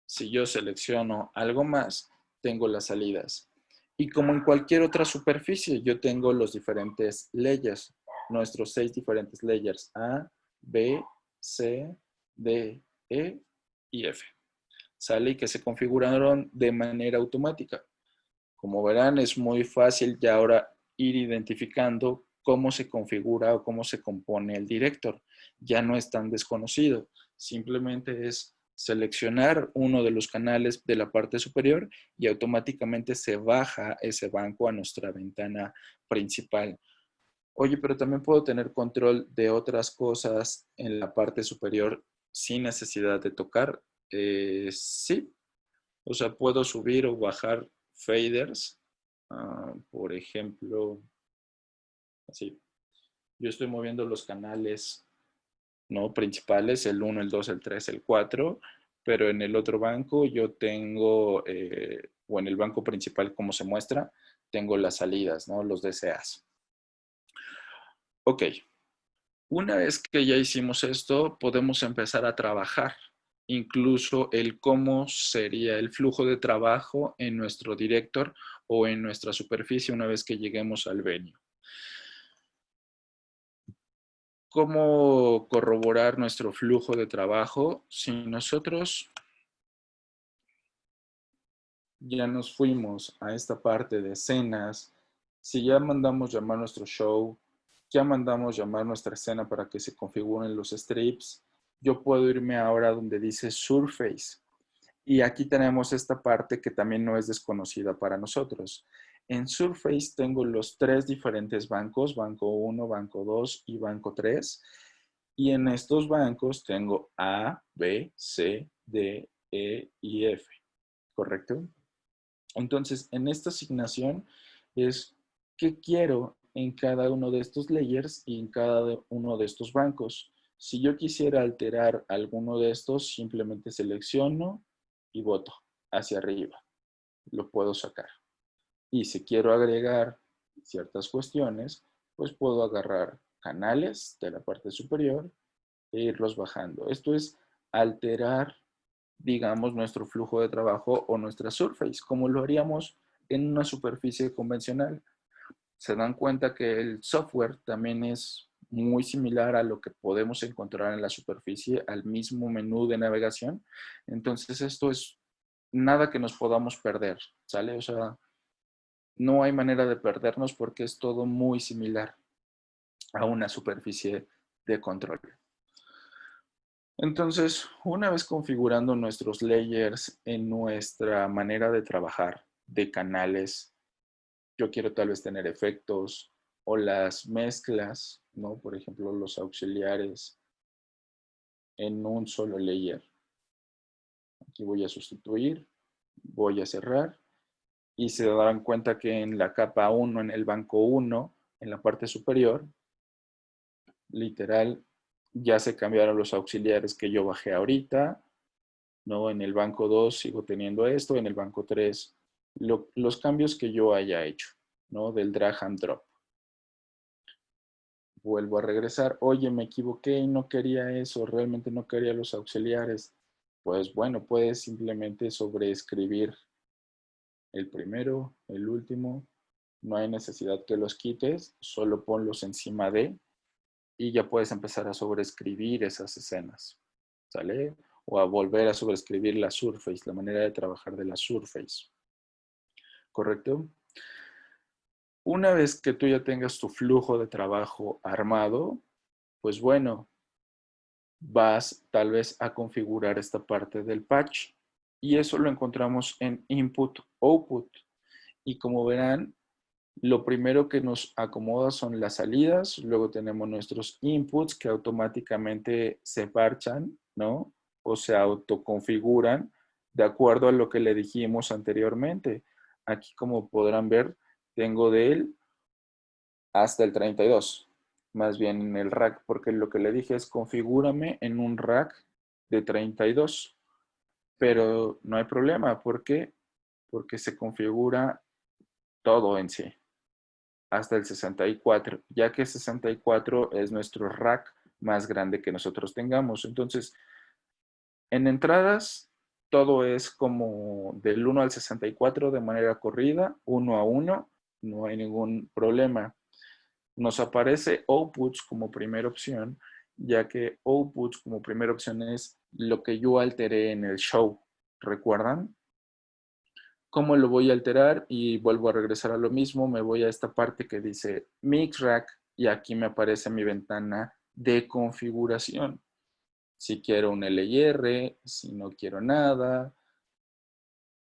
Si yo selecciono algo más, tengo las salidas. Y como en cualquier otra superficie, yo tengo los diferentes layers, nuestros 6 diferentes layers, A, B, C, D, E y F. ¿Sale? Y que se configuraron de manera automática. Como verán, es muy fácil ya ahora ir identificando cómo se configura o cómo se compone el director. Ya no es tan desconocido. Simplemente es seleccionar uno de los canales de la parte superior y automáticamente se baja ese banco a nuestra ventana principal. Oye, pero también puedo tener control de otras cosas en la parte superior sin necesidad de tocar. Sí, o sea, puedo subir o bajar faders. Por ejemplo, así. Yo estoy moviendo los canales, ¿no? Principales, el 1, el 2, el 3, el 4, pero en el otro banco yo tengo, o en el banco principal como se muestra, tengo las salidas, ¿no? Los DCAs. Ok, una vez que ya hicimos esto, podemos empezar a trabajar. Incluso el cómo sería el flujo de trabajo en nuestro director o en nuestra superficie una vez que lleguemos al venue. ¿Cómo corroborar nuestro flujo de trabajo? Si nosotros ya nos fuimos a esta parte de escenas, si ya mandamos llamar nuestro show, ya mandamos llamar nuestra escena para que se configuren los strips, yo puedo irme ahora donde dice Surface. Y aquí tenemos esta parte que también no es desconocida para nosotros. En Surface tengo los 3 diferentes bancos, banco 1, banco 2 y banco 3. Y en estos bancos tengo A, B, C, D, E y F, ¿correcto? Entonces, en esta asignación es qué quiero en cada uno de estos layers y en cada uno de estos bancos. Si yo quisiera alterar alguno de estos, simplemente selecciono y voto hacia arriba. Lo puedo sacar. Y si quiero agregar ciertas cuestiones, pues puedo agarrar canales de la parte superior e irlos bajando. Esto es alterar, digamos, nuestro flujo de trabajo o nuestra surface, como lo haríamos en una superficie convencional. Se dan cuenta que el software también es muy similar a lo que podemos encontrar en la superficie, al mismo menú de navegación. Entonces, esto es nada que nos podamos perder, ¿sale? O sea, no hay manera de perdernos porque es todo muy similar a una superficie de control. Entonces, una vez configurando nuestros layers en nuestra manera de trabajar de canales, yo quiero tal vez tener efectos o las mezclas, ¿no? Por ejemplo, los auxiliares. en un solo layer. Aquí voy a sustituir, voy a cerrar y se darán cuenta que en la capa 1, en el banco 1, en la parte superior, literal, ya se cambiaron los auxiliares que yo bajé ahorita, ¿no? En el banco 2 sigo teniendo esto, en el banco 3 los cambios que yo haya hecho, ¿no? Del drag and drop. Vuelvo a regresar, oye, me equivoqué y no quería eso, realmente no quería los auxiliares. Pues bueno, puedes simplemente sobreescribir el primero, el último, no hay necesidad que los quites, solo ponlos encima de y ya puedes empezar a sobreescribir esas escenas, ¿sale? O a volver a sobreescribir la surface, la manera de trabajar de la surface, ¿correcto? Una vez que tú ya tengas tu flujo de trabajo armado, pues bueno, vas tal vez a configurar esta parte del patch y eso lo encontramos en input, output. Y como verán, lo primero que nos acomoda son las salidas, luego tenemos nuestros inputs que automáticamente se parchan, ¿no? O se autoconfiguran de acuerdo a lo que le dijimos anteriormente. Aquí, como podrán ver, tengo de él hasta el 32, más bien en el rack, porque lo que le dije es configúrame en un rack de 32, pero no hay problema, ¿por qué? Porque se configura todo en sí hasta el 64, ya que 64 es nuestro rack más grande que nosotros tengamos. Entonces, en entradas, todo es como del 1 al 64 de manera corrida, 1 a 1, no hay ningún problema. Nos aparece outputs como primera opción, ya que outputs como primera opción es lo que yo alteré en el show. ¿Recuerdan? ¿Cómo lo voy a alterar? Y vuelvo a regresar a lo mismo. Me voy a esta parte que dice Mix Rack y aquí me aparece mi ventana de configuración. Si quiero un LIR, si no quiero nada,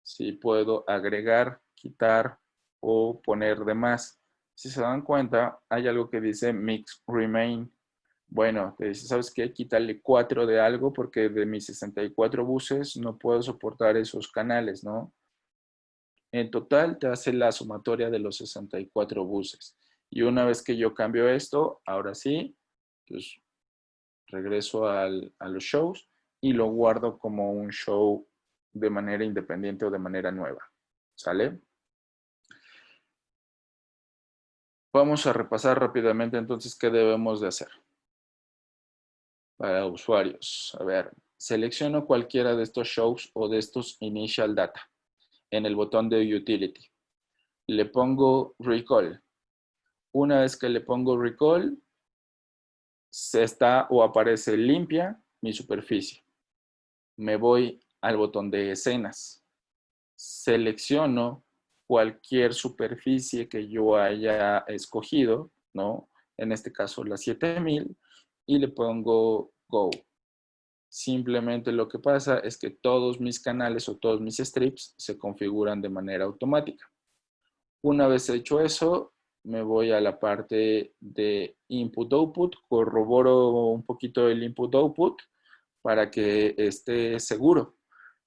si puedo agregar, quitar o poner de más. Si se dan cuenta, hay algo que dice Mix Remain. Bueno, te dice, ¿sabes qué? Quítale 4 de algo porque de mis 64 buses no puedo soportar esos canales, ¿no? En total te hace la sumatoria de los 64 buses. Y una vez que yo cambio esto, ahora sí, pues regreso a los shows y lo guardo como un show de manera independiente o de manera nueva. ¿Sale? Vamos a repasar rápidamente entonces qué debemos de hacer para usuarios. A ver, selecciono cualquiera de estos shows o de estos initial data en el botón de utility. Le pongo recall. Una vez que le pongo recall, se está o aparece limpia mi superficie. Me voy al botón de escenas. Selecciono cualquier superficie que yo haya escogido, ¿no? En este caso la 7000 y le pongo Go. Simplemente lo que pasa es que todos mis canales o todos mis strips se configuran de manera automática. Una vez hecho eso, me voy a la parte de input-output, corroboro un poquito el input-output para que esté seguro.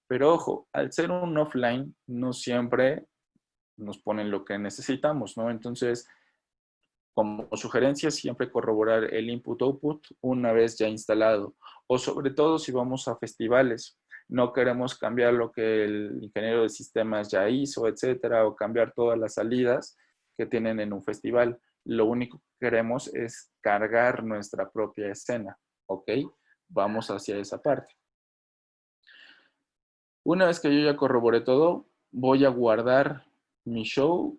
Pero ojo, al ser un offline, no siempre nos ponen lo que necesitamos, ¿no? Entonces, como sugerencia, siempre corroborar el input-output una vez ya instalado. O sobre todo si vamos a festivales. No queremos cambiar lo que el ingeniero de sistemas ya hizo, etcétera, o cambiar todas las salidas que tienen en un festival. Lo único que queremos es cargar nuestra propia escena, ¿ok? Vamos hacia esa parte. Una vez que yo ya corroboré todo, voy a guardar mi show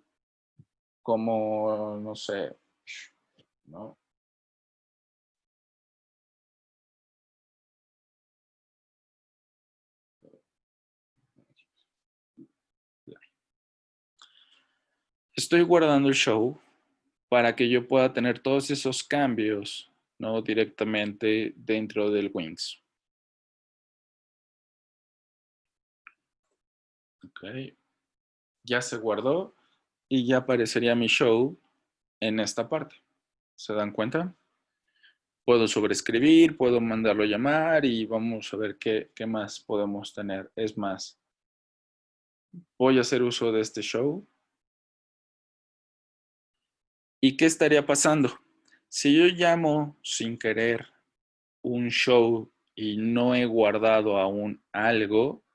como, no sé, ¿no? Estoy guardando el show para que yo pueda tener todos esos cambios, ¿no? Directamente dentro del Wings. Ok. Ya se guardó y ya aparecería mi show en esta parte. ¿Se dan cuenta? Puedo sobreescribir, puedo mandarlo a llamar y vamos a ver qué más podemos tener. Es más, voy a hacer uso de este show. ¿Y qué estaría pasando? Si yo llamo sin querer un show y no he guardado aún algo,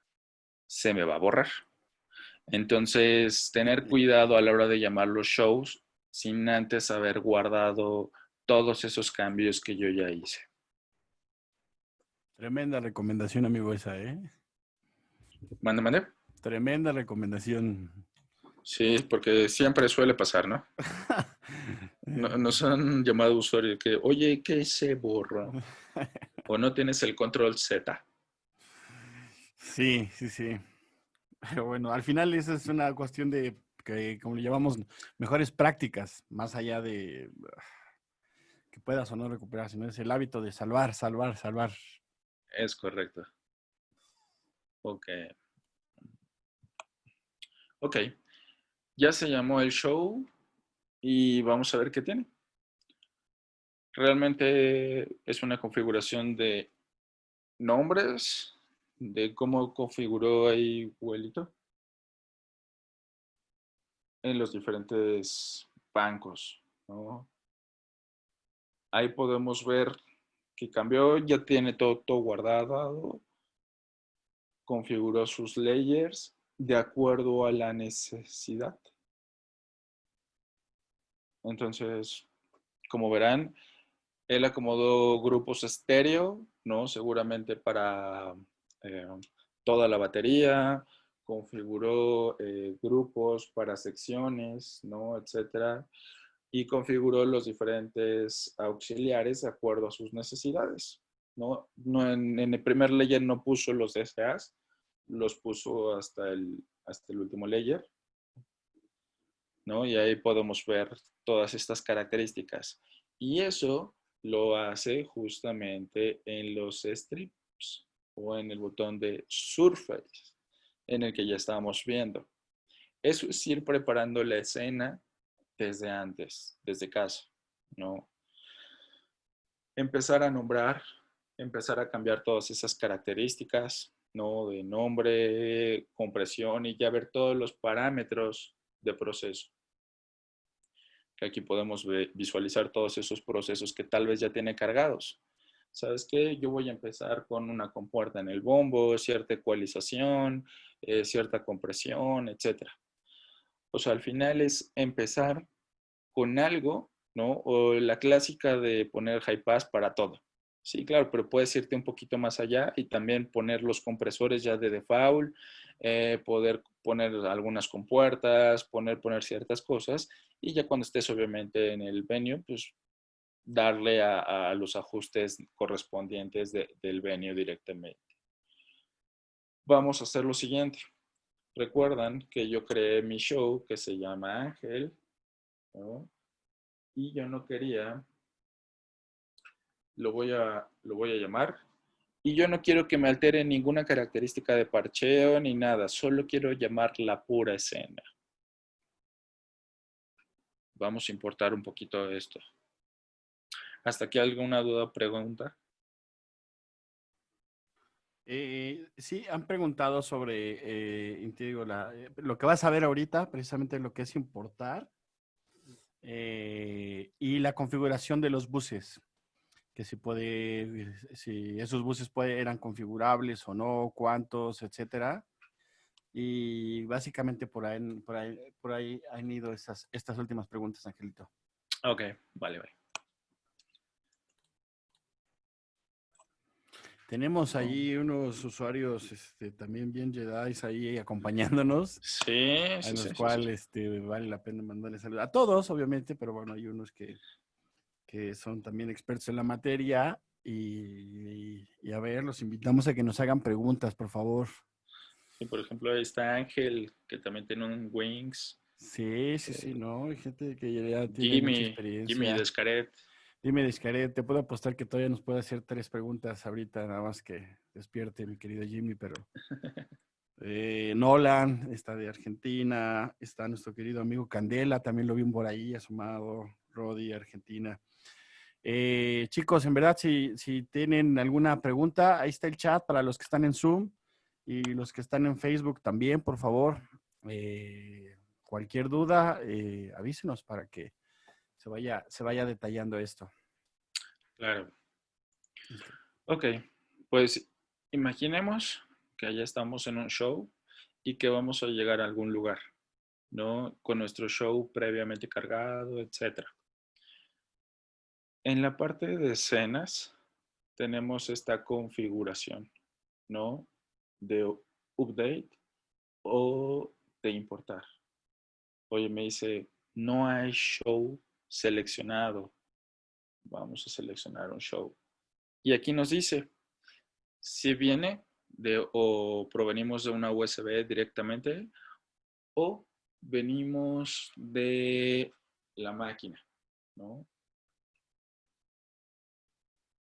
se me va a borrar. Entonces, tener cuidado a la hora de llamar los shows sin antes haber guardado todos esos cambios que yo ya hice. Tremenda recomendación, amigo, esa, ¿eh? Mande, mande. Tremenda recomendación. Sí, porque siempre suele pasar, ¿no? Nos han llamado usuarios que, oye, ¿qué se borra? O no tienes el control Z. Sí, sí, sí. Pero bueno, al final esa es una cuestión de que, como le llamamos, mejores prácticas, más allá de que puedas o no recuperar, sino es el hábito de salvar, salvar, salvar. Es correcto. Ok. Ok. Ya se llamó el show y vamos a ver qué tiene. Realmente es una configuración de nombres, de cómo configuró ahí Huelito en los diferentes bancos, ¿no? Ahí podemos ver que cambió, ya tiene todo guardado, configuró sus layers de acuerdo a la necesidad. Entonces, como verán, él acomodó grupos estéreo, ¿no? Seguramente para eh, toda la batería, configuró grupos para secciones, ¿no? Etcétera. Y configuró los diferentes auxiliares de acuerdo a sus necesidades, ¿no? En el primer layer no puso los DSAs, los puso hasta el último layer, ¿no? Y ahí podemos ver todas estas características. Y eso lo hace justamente en los strips o en el botón de Surface, en el que ya estábamos viendo. Eso es ir preparando la escena desde antes, desde casa, ¿no? Empezar a nombrar, empezar a cambiar todas esas características, ¿no? De nombre, compresión y ya ver todos los parámetros de proceso. Que aquí podemos visualizar todos esos procesos que tal vez ya tiene cargados. ¿Sabes qué? Yo voy a empezar con una compuerta en el bombo, cierta ecualización, cierta compresión, etc. O sea, al final es empezar con algo, ¿no? O la clásica de poner high pass para todo. Sí, claro, pero puedes irte un poquito más allá y también poner los compresores ya de default, poder poner algunas compuertas, poner ciertas cosas y ya cuando estés obviamente en el venue, pues darle a los ajustes correspondientes del venue directamente. Vamos a hacer lo siguiente. Recuerdan que yo creé mi show que se llama Ángel, ¿no? Y yo no quería, lo voy a llamar, y yo no quiero que me altere ninguna característica de parcheo ni nada, solo quiero llamar la pura escena. Vamos a importar un poquito de esto. ¿Hasta aquí alguna duda o pregunta? Sí, han preguntado sobre, te digo, lo que vas a ver ahorita, precisamente lo que es importar, y la configuración de los buses, que si esos buses eran configurables o no, cuántos, etcétera. Y básicamente por ahí han ido estas últimas preguntas, Angelito. Ok, vale, vale. Tenemos allí unos usuarios también bien Jedi ahí acompañándonos, Sí, a sí, los sí, sí, sí. cuales vale la pena mandarles saludos. A todos, obviamente, pero bueno, hay unos que son también expertos en la materia y a ver, los invitamos a que nos hagan preguntas, por favor. Sí, por ejemplo, ahí está Ángel, que también tiene un Wings. Sí, sí, sí, no, hay gente que ya tiene mucha Jimmy experiencia. Descaret. Dime, Discaret, te puedo apostar que todavía nos puede hacer 3 preguntas ahorita, nada más que despierte mi querido Jimmy, pero Nolan está de Argentina, está nuestro querido amigo Candela, también lo vi por ahí asomado, Rodi, Argentina. Chicos, en verdad, si tienen alguna pregunta, ahí está el chat para los que están en Zoom y los que están en Facebook también, por favor. Cualquier duda, avísenos para que se vaya detallando esto. Claro. Listo. Ok, pues imaginemos que ya estamos en un show y que vamos a llegar a algún lugar, ¿no? Con nuestro show previamente cargado, etcétera. En la parte de escenas tenemos esta configuración, ¿no? De update o de importar. Oye, me dice, no hay show seleccionado. Vamos a seleccionar un show. Y aquí nos dice, si viene de o provenimos de una USB directamente o venimos de la máquina, ¿no?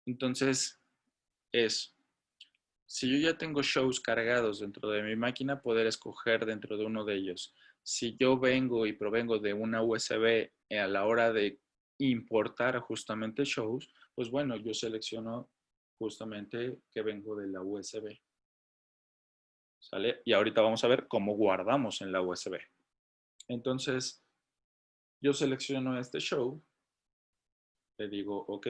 Entonces, si yo ya tengo shows cargados dentro de mi máquina, poder escoger dentro de uno de ellos. Si yo vengo y provengo de una USB a la hora de importar justamente shows, pues bueno, yo selecciono justamente que vengo de la USB. ¿Sale? Y ahorita vamos a ver cómo guardamos en la USB. Entonces, yo selecciono este show, le digo OK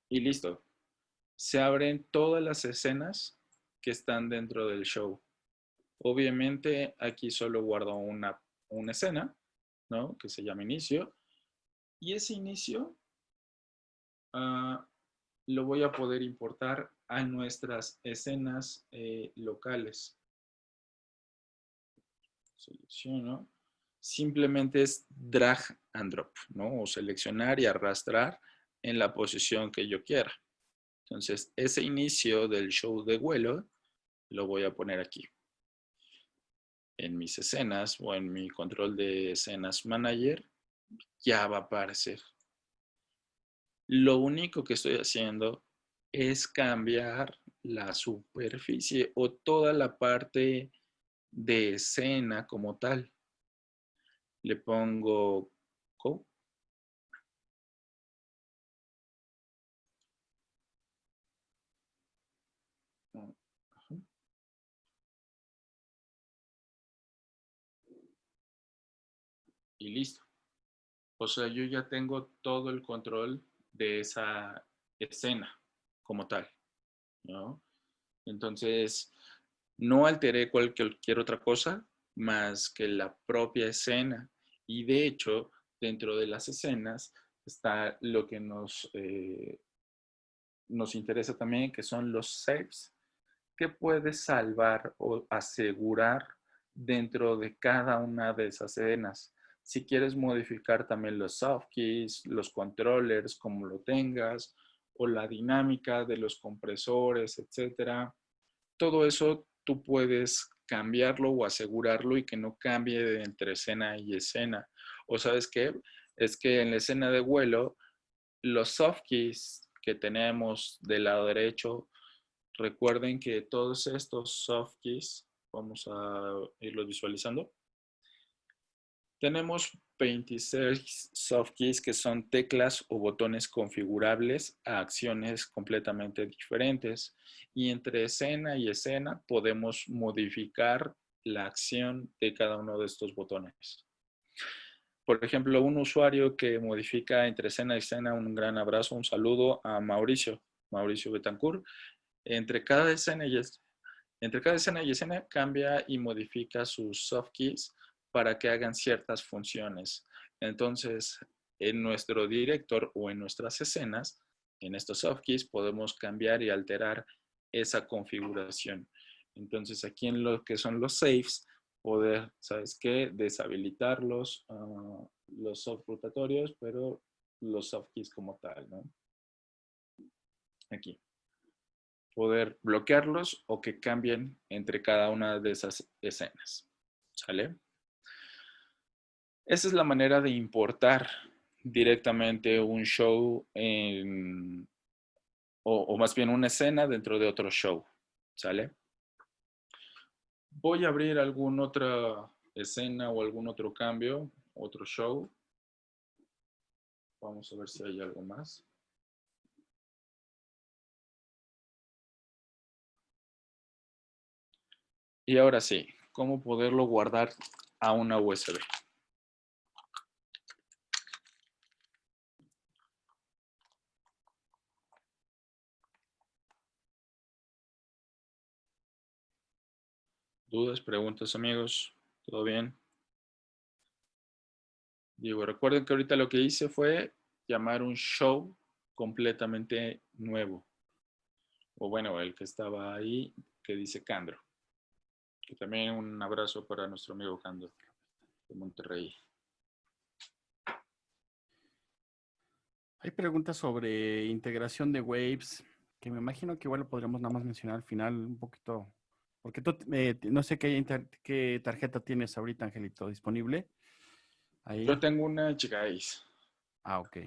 y listo. Se abren todas las escenas que están dentro del show. Obviamente aquí solo guardo una escena, ¿no? Que se llama inicio. Y ese inicio lo voy a poder importar a nuestras escenas locales. Selecciono. Simplemente es drag and drop, ¿no? O seleccionar y arrastrar en la posición que yo quiera. Entonces, ese inicio del show de vuelo lo voy a poner aquí. En mis escenas o en mi control de escenas manager, ya va a aparecer. Lo único que estoy haciendo es cambiar la superficie o toda la parte de escena como tal. Le pongo go. Y listo. O sea, yo ya tengo todo el control de esa escena como tal, ¿no? Entonces, no alteré cualquier otra cosa más que la propia escena. Y de hecho, dentro de las escenas está lo que nos interesa también, que son los saves que puedes salvar o asegurar dentro de cada una de esas escenas. Si quieres modificar también los soft keys, los controllers, como lo tengas, o la dinámica de los compresores, etcétera, todo eso tú puedes cambiarlo o asegurarlo y que no cambie de entre escena y escena. O sabes qué, es que en la escena de vuelo, los soft keys que tenemos del lado derecho, recuerden que todos estos soft keys, vamos a irlos visualizando. Tenemos 26 soft keys que son teclas o botones configurables a acciones completamente diferentes. Y entre escena y escena podemos modificar la acción de cada uno de estos botones. Por ejemplo, un usuario que modifica entre escena y escena, un gran abrazo, un saludo a Mauricio Betancourt. Entre cada escena y escena cambia y modifica sus soft keys para que hagan ciertas funciones. Entonces, en nuestro director o en nuestras escenas, en estos soft keys podemos cambiar y alterar esa configuración. Entonces, aquí en lo que son los saves, poder, ¿sabes qué? Deshabilitarlos, los soft rotatorios, pero los soft keys como tal, ¿no? Aquí poder bloquearlos o que cambien entre cada una de esas escenas. ¿Sale? Esa es la manera de importar directamente un show o más bien una escena dentro de otro show. ¿Sale? Voy a abrir algún otro escena o algún otro cambio, otro show. Vamos a ver si hay algo más. Y ahora sí, ¿cómo poderlo guardar a una USB? ¿Dudas, preguntas, amigos? ¿Todo bien? Digo, recuerden que ahorita lo que hice fue llamar un show completamente nuevo. O bueno, el que estaba ahí, que dice Candro. Y también un abrazo para nuestro amigo Candro de Monterrey. Hay preguntas sobre integración de Waves, que me imagino que igual lo podríamos nada más mencionar al final un poquito, porque tú, no sé qué tarjeta tienes ahorita, Angelito, disponible Yo ahí. tengo una Gigabyte. Ah, ok.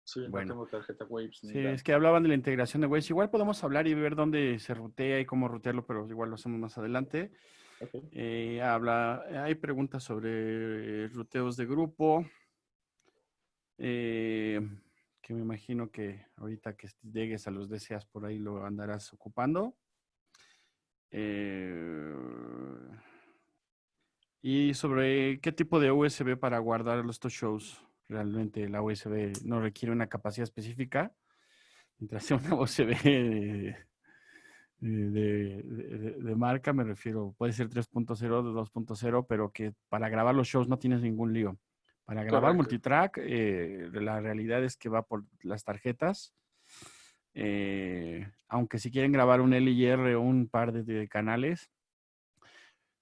Sí, no Bueno, tengo tarjeta Waves sí, ni es LAN. que hablaban de la integración de Waves. Igual podemos hablar y ver dónde se rutea y cómo rutearlo, pero igual lo hacemos más adelante. Okay. Hay preguntas sobre ruteos de grupo. eh, que me imagino que ahorita que llegues a los deseas por ahí lo andarás ocupando. Eh, y sobre qué tipo de USB para guardar estos shows. Realmente la USB no requiere una capacidad específica. Mientras sea una USB de marca, me refiero, puede ser 3.0, 2.0, pero que para grabar los shows no tienes ningún lío. Para grabar Correcto. multitrack, la realidad es que va por las tarjetas. Aunque si quieren grabar un LIR o un par de canales,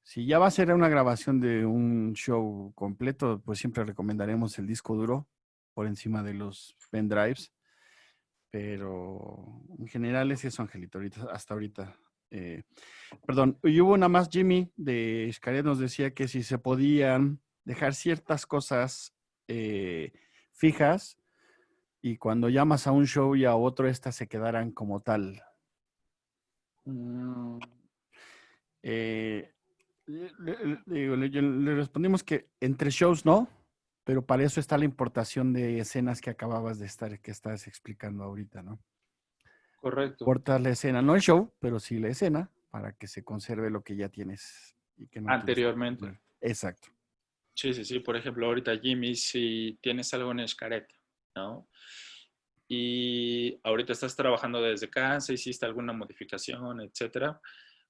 si ya va a ser una grabación de un show completo, pues siempre recomendaremos el disco duro por encima de los pendrives. Pero en general es eso, Angelito, hasta ahorita. Eh, Perdón, y hubo nada más, Jimmy de Xcaret nos decía que si se podían dejar ciertas cosas fijas y cuando llamas a un show y a otro, estas se quedaran como tal. Mm, Eh, le respondimos que entre shows no, pero para eso está la importación de escenas que acababas de estar, que estás explicando ahorita, ¿no? correcto. Importas la escena, no el show, pero sí la escena, para que se conserve lo que ya tienes y que no tienes que Anteriormente. poner. Exacto. Sí, sí, sí. Por ejemplo, ahorita Jimmy, si tienes algo en Xcaret, ¿no? Y ahorita estás trabajando desde casa, hiciste alguna modificación, etcétera.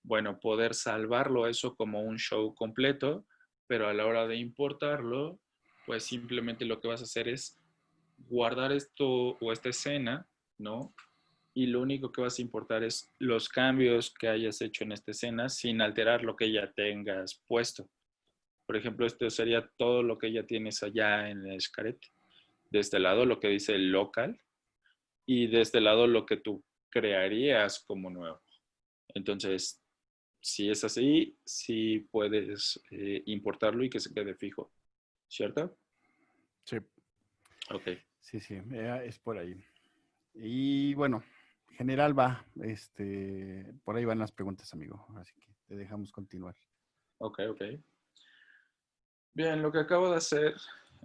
Bueno, poder salvarlo eso como un show completo, pero a la hora de importarlo, pues simplemente lo que vas a hacer es guardar esto o esta escena, ¿no? Y lo único que vas a importar es los cambios que hayas hecho en esta escena sin alterar lo que ya tengas puesto. Por ejemplo, esto sería todo lo que ya tienes allá en el Xcaret. De este lado, lo que dice el local, y de este lado, lo que tú crearías como nuevo. Entonces, si es así, sí puedes importarlo y que se quede fijo, ¿cierto? Sí, Ok, sí, sí, es por ahí. Y bueno, en general va, por ahí van las preguntas, amigo. Así que te dejamos continuar. ok, ok. Bien, lo que acabo de hacer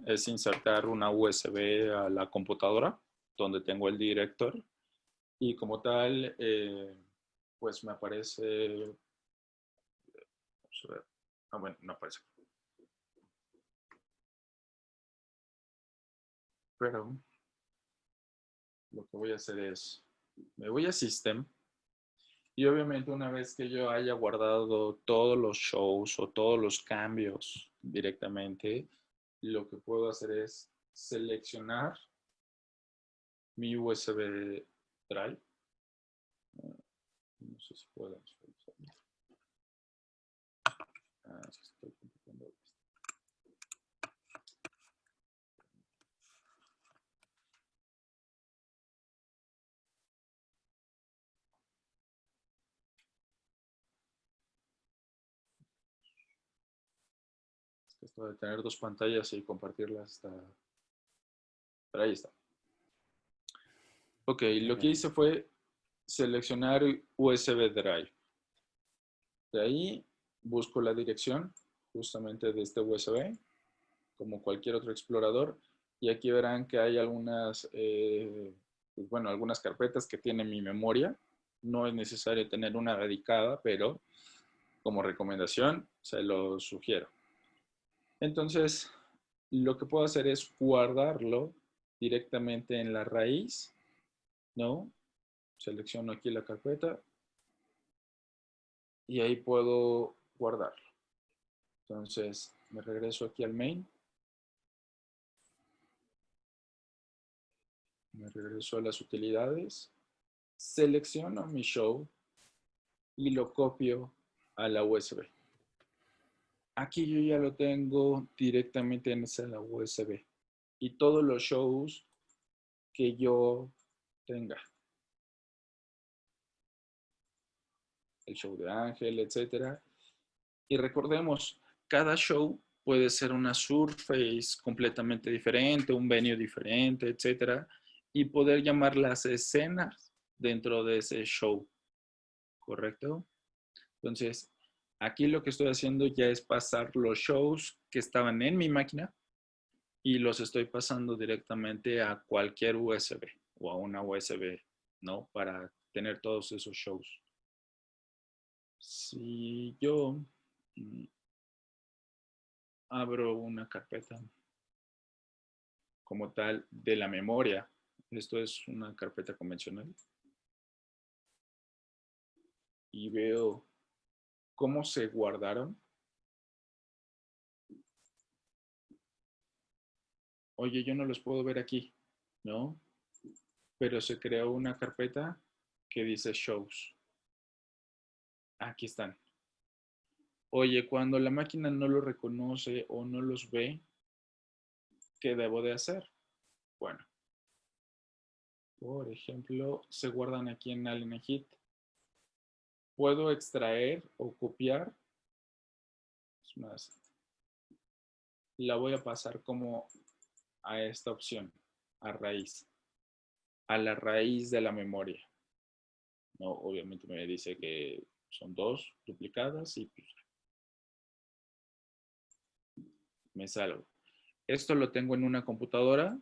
es insertar una USB a la computadora donde tengo el director y como tal, pues me aparece, vamos a ver, bueno, no aparece, pero lo que voy a hacer es, me voy a System y obviamente una vez que yo haya guardado todos los shows o todos los cambios directamente, lo que puedo hacer es seleccionar mi USB Drive. No sé si puedo. Estoy complicando esto. Esto de tener dos pantallas y compartirlas está. Pero ahí está. Ok, lo que hice fue seleccionar USB Drive. De ahí busco la dirección justamente de este USB, como cualquier otro explorador. Y aquí verán que hay algunas, pues bueno, algunas carpetas que tienen mi memoria. No es necesario tener una dedicada, pero como recomendación se lo sugiero. Entonces, lo que puedo hacer es guardarlo directamente en la raíz, ¿no? Selecciono aquí la carpeta y ahí puedo guardarlo. Entonces, me regreso aquí al main. Me regreso a las utilidades. Selecciono mi show y lo copio a la USB. Aquí yo ya lo tengo directamente en esa USB. Y todos los shows que yo tenga. El show de Ángel, etcétera. Y recordemos, cada show puede ser una surface completamente diferente, un venue diferente, etcétera, y poder llamar las escenas dentro de ese show, ¿correcto? Entonces, aquí lo que estoy haciendo ya es pasar los shows que estaban en mi máquina y los estoy pasando directamente a cualquier USB o a una USB, ¿no? Para tener todos esos shows. Si yo abro una carpeta como tal de la memoria, esto es una carpeta convencional, y veo cómo se guardaron. Oye, yo no los puedo ver aquí, ¿no? Pero se creó una carpeta que dice shows. Aquí están. Oye, cuando la máquina no lo reconoce o no los ve, ¿qué debo de hacer? Bueno, por ejemplo, se guardan aquí en AlenaHit. Puedo extraer o copiar. Es más, la voy a pasar como a esta opción, a raíz, a la raíz de la memoria. No, obviamente me dice que son dos duplicadas y pues, me salgo. Esto lo tengo en una computadora.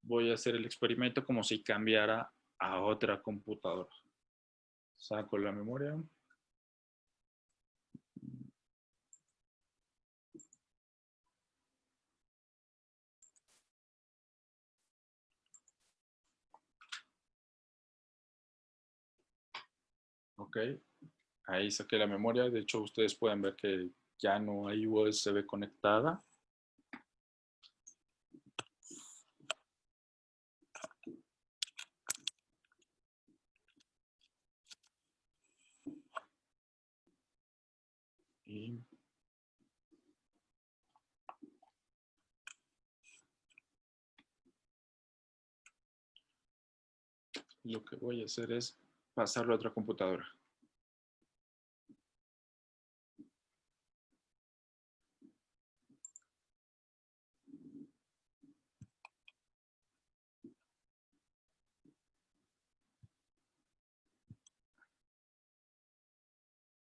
Voy a hacer el experimento como si cambiara a otra computadora. Saco la memoria. Ok, ahí saqué la memoria. De hecho, ustedes pueden ver que ya no hay USB conectada. Y lo que voy a hacer es pasarlo a otra computadora.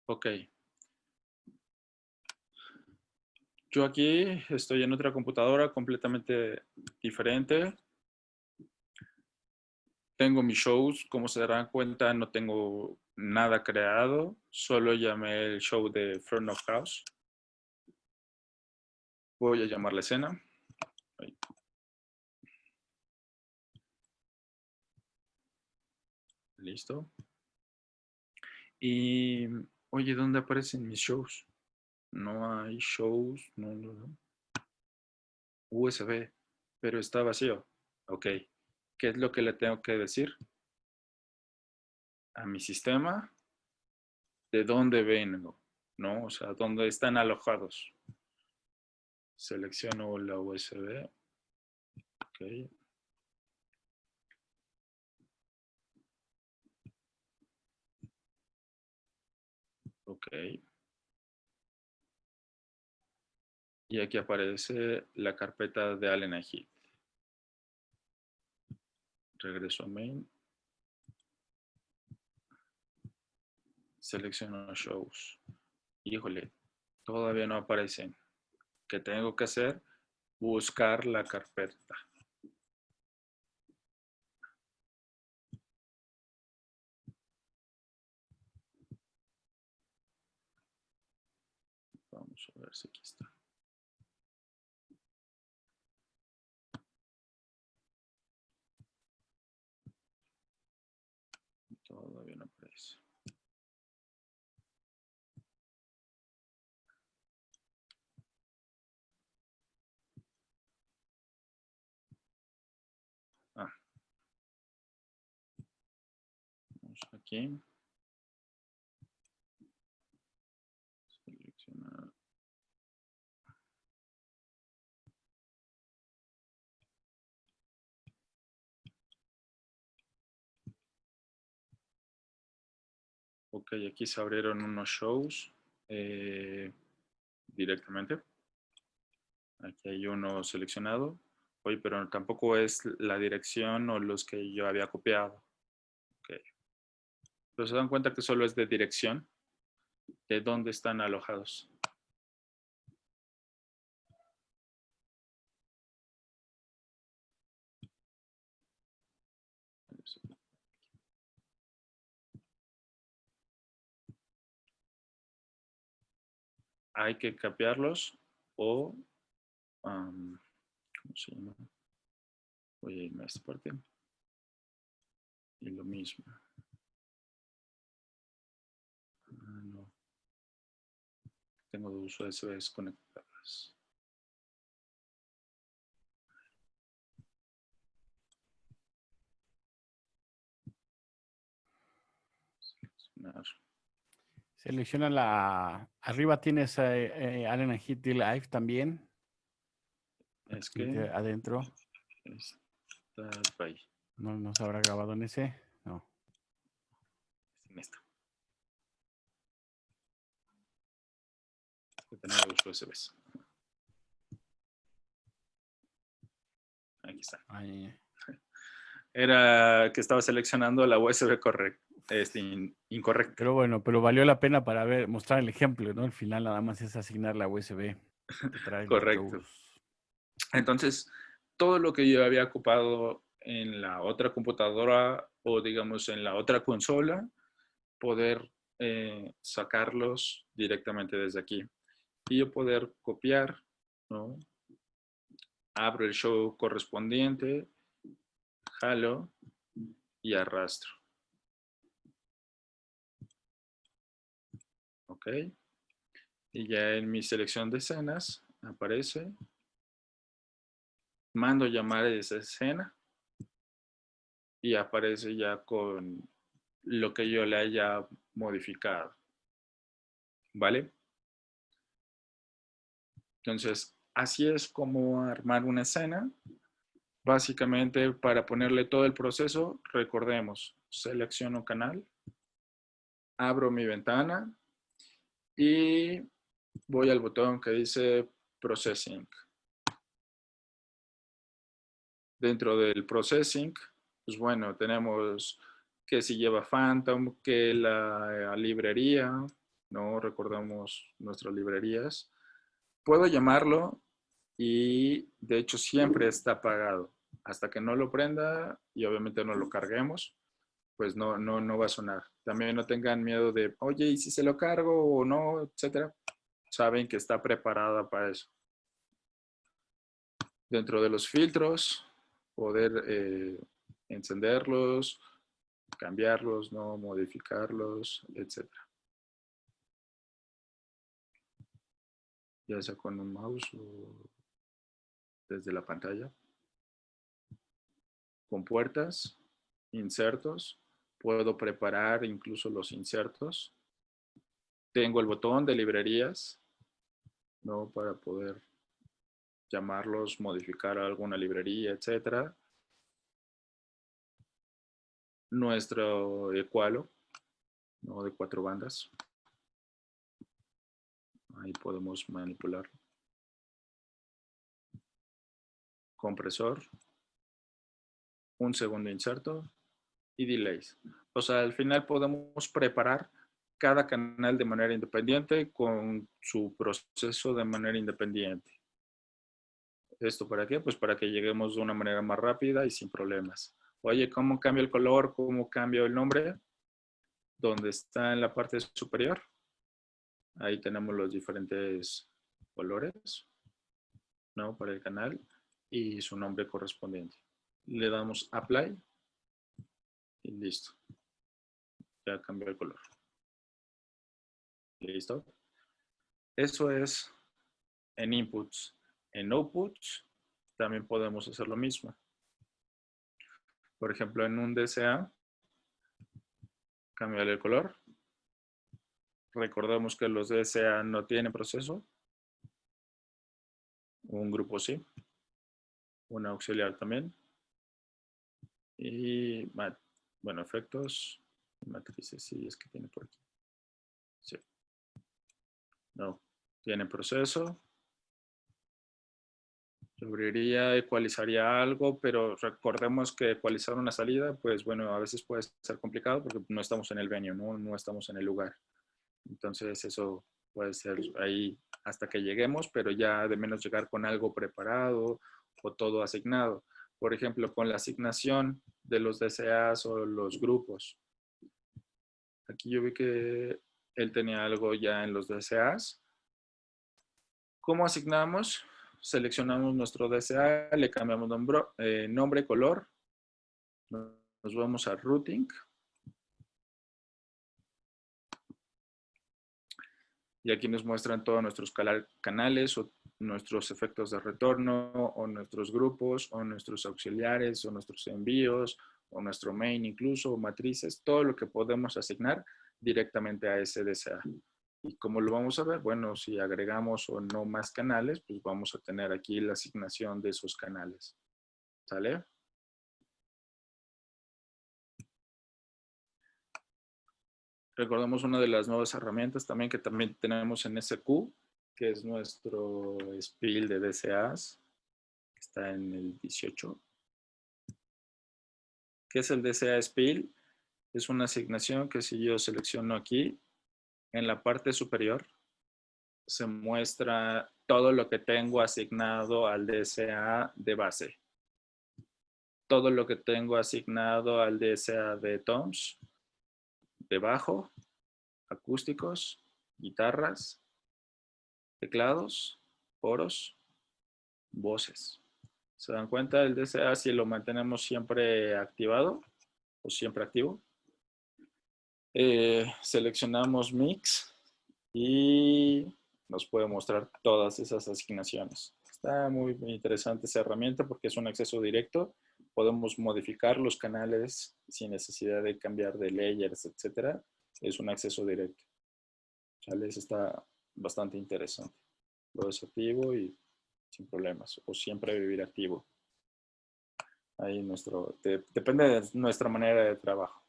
Ok. Yo aquí estoy en otra computadora completamente diferente. Tengo mis shows, como se darán cuenta, no tengo nada creado, solo llamé el show de Front of House. Voy a llamar la escena. Ahí. Listo. Y, oye, ¿dónde aparecen mis shows? No hay shows, no. USB, pero está vacío. Ok. ¿Qué es lo que le tengo que decir a mi sistema? ¿De dónde vengo? ¿No? O sea, ¿dónde están alojados? Selecciono la USB. Ok. Ok. Y aquí aparece la carpeta de AlenaHit. Regreso a main. Selecciono shows. Híjole, Todavía no aparecen. ¿Qué tengo que hacer? Buscar la carpeta. Vamos a ver si aquí está. Todavía no aparece. Ah, vamos aquí. Seleccionar. Ok, aquí se abrieron unos shows directamente. Aquí hay uno seleccionado. Oye, pero tampoco es la dirección o los que yo había copiado. Ok. Pero se dan cuenta que solo es de dirección. ¿De dónde están alojados? Hay que capearlos o, ¿cómo se llama? Voy a irme a esta parte. Y lo mismo. No. Tengo dos USBs conectadas. Seleccionar. Selecciona arriba tienes Allen and Heath Live también. Es que Adentro. está ahí. No se habrá grabado en ese. No. En esta. Tenemos dos USBs. Aquí está. Ahí. Era que estaba seleccionando la USB incorrecta. Pero bueno, pero valió la pena para mostrar el ejemplo, ¿no? Al final nada más es asignar la USB. Te trae los Correcto. shows. Entonces, todo lo que yo había ocupado en la otra computadora o digamos en la otra consola, poder sacarlos directamente desde aquí. Y yo poder copiar, ¿no? Abro el show correspondiente, jalo y arrastro. ¿Ok? Y ya en mi selección de escenas aparece, mando llamar a esa escena y aparece ya con lo que yo le haya modificado. ¿Vale? Entonces, así es como armar una escena. Básicamente, para ponerle todo el proceso, recordemos, selecciono canal, abro mi ventana y voy al botón que dice Processing. Dentro del Processing, pues bueno, tenemos que si lleva Phantom, que la librería, ¿no? Recordamos nuestras librerías. Puedo llamarlo y de hecho siempre está apagado. Hasta que no lo prenda y obviamente no lo carguemos, pues no va a sonar. También no tengan miedo de, oye, ¿y si se lo cargo o no? Etcétera. Saben que está preparada para eso. Dentro de los filtros, poder encenderlos, cambiarlos, no modificarlos, etcétera. Ya sea con un mouse o desde la pantalla. Con puertas, insertos, puedo preparar incluso los insertos. Tengo el botón de librerías, ¿no? Para poder llamarlos, modificar alguna librería, etcétera. Nuestro ecualo, ¿no? De 4 bandas. Ahí podemos manipularlo. Compresor, un segundo inserto y delays. O sea, al final podemos preparar cada canal de manera independiente con su proceso de manera independiente. ¿Esto para qué? Pues para que lleguemos de una manera más rápida y sin problemas. Oye, ¿cómo cambia el color? ¿Cómo cambia el nombre? Donde está en la parte superior. Ahí tenemos los diferentes colores, ¿no? Para el canal y su nombre correspondiente. Le damos Apply y listo. Ya cambió el color. ¿Listo? Eso es en inputs. En outputs también podemos hacer lo mismo. Por ejemplo, en un DCA, cambiar el color. Recordemos que los DCA no tienen proceso. Un grupo sí. Un auxiliar también. Y, bueno, efectos. Matrices, sí, es que tiene por aquí. Sí. No, tiene proceso. Yo abriría, ecualizaría algo, pero recordemos que ecualizar una salida, pues bueno, a veces puede ser complicado porque no estamos en el venue, no estamos en el lugar. Entonces eso puede ser ahí hasta que lleguemos, pero ya de menos llegar con algo preparado o todo asignado. Por ejemplo, con la asignación de los DCAs o los grupos. Aquí yo vi que él tenía algo ya en los DCAs. ¿Cómo asignamos? Seleccionamos nuestro DCA, le cambiamos nombre, color. Nos vamos a routing. Y aquí nos muestran todos nuestros canales o nuestros efectos de retorno o nuestros grupos o nuestros auxiliares o nuestros envíos o nuestro main incluso o matrices, todo lo que podemos asignar directamente a ese DCA. ¿Y cómo lo vamos a ver? Bueno, si agregamos o no más canales, pues vamos a tener aquí la asignación de esos canales. ¿Sale? Recordemos una de las nuevas herramientas también que también tenemos en SQ, que es nuestro spill de DCAs, que está en el 18. ¿Qué es el DCA spill? Es una asignación que si yo selecciono aquí, en la parte superior, se muestra todo lo que tengo asignado al DCA de base. Todo lo que tengo asignado al DCA de toms, de bajo, acústicos, guitarras, teclados, coros, voces. ¿Se dan cuenta? El DCA, si lo mantenemos siempre activado o siempre activo, seleccionamos Mix y nos puede mostrar todas esas asignaciones. Está muy interesante esa herramienta porque es un acceso directo. Podemos modificar los canales sin necesidad de cambiar de layers, etcétera. Es un acceso directo. ¿Sale? Eso está bastante interesante. Lo desactivo y sin problemas. O siempre vivir activo. Ahí depende de nuestra manera de trabajo.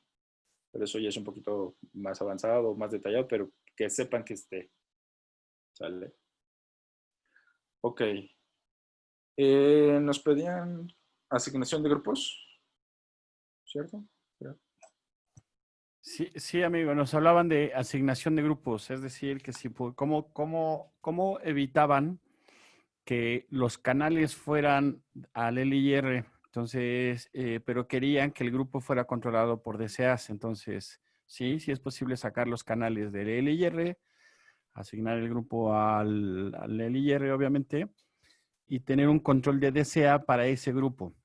Pero eso ya es un poquito más avanzado, más detallado, pero que sepan que esté. ¿Sale? Ok. Nos pedían asignación de grupos, ¿cierto? Sí, sí, amigo, nos hablaban de asignación de grupos, es decir, que si, cómo evitaban que los canales fueran al LIR, entonces, pero querían que el grupo fuera controlado por DCAs, entonces, sí es posible sacar los canales del LIR, asignar el grupo al LIR, obviamente, y tener un control de DCA para ese grupo.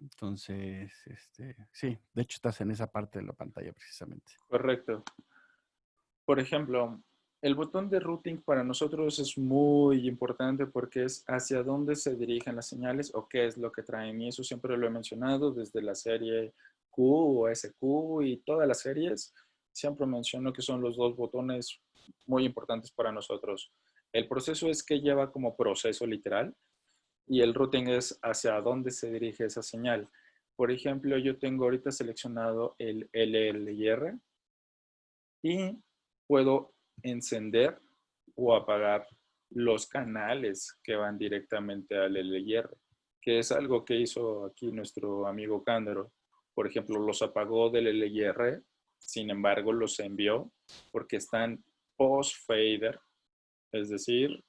Entonces, sí, de hecho estás en esa parte de la pantalla precisamente. Correcto. Por ejemplo, el botón de routing para nosotros es muy importante porque es hacia dónde se dirigen las señales o qué es lo que traen. Y eso siempre lo he mencionado desde la serie Q o SQ y todas las series. Siempre menciono que son los dos botones muy importantes para nosotros. El proceso es que lleva como proceso literal y el routing es hacia dónde se dirige esa señal. Por ejemplo, yo tengo ahorita seleccionado el LLIR y puedo encender o apagar los canales que van directamente al LLR, que es algo que hizo aquí nuestro amigo Cándaro. Por ejemplo, los apagó del LLR Sin embargo, los envió porque están post-fader, es decir,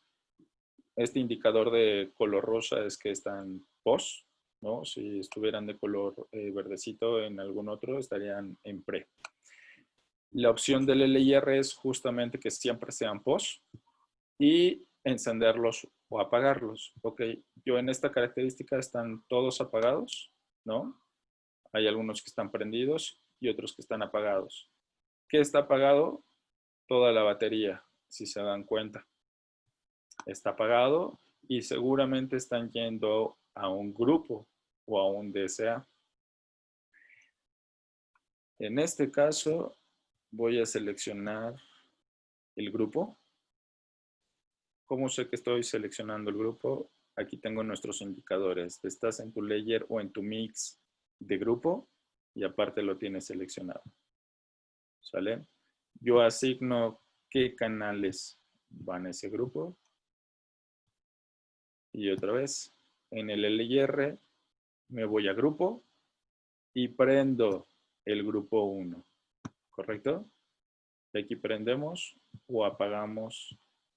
este indicador de color rosa es que están post, ¿no? Si estuvieran de color verdecito en algún otro, estarían en pre. La opción del LIR es justamente que siempre sean post y encenderlos o apagarlos. Ok, yo en esta característica están todos apagados, ¿no? Hay algunos que están prendidos y otros que están apagados. ¿Qué está apagado? Toda la batería, si se dan cuenta. Está apagado y seguramente están yendo a un grupo o a un DSA. En este caso, voy a seleccionar el grupo. ¿Cómo sé que estoy seleccionando el grupo? Aquí tengo nuestros indicadores. Estás en tu layer o en tu mix de grupo y aparte lo tienes seleccionado. ¿Sale? Yo asigno qué canales van a ese grupo. Y otra vez, en el LIR me voy a grupo y prendo el grupo 1. ¿Correcto? Aquí prendemos o apagamos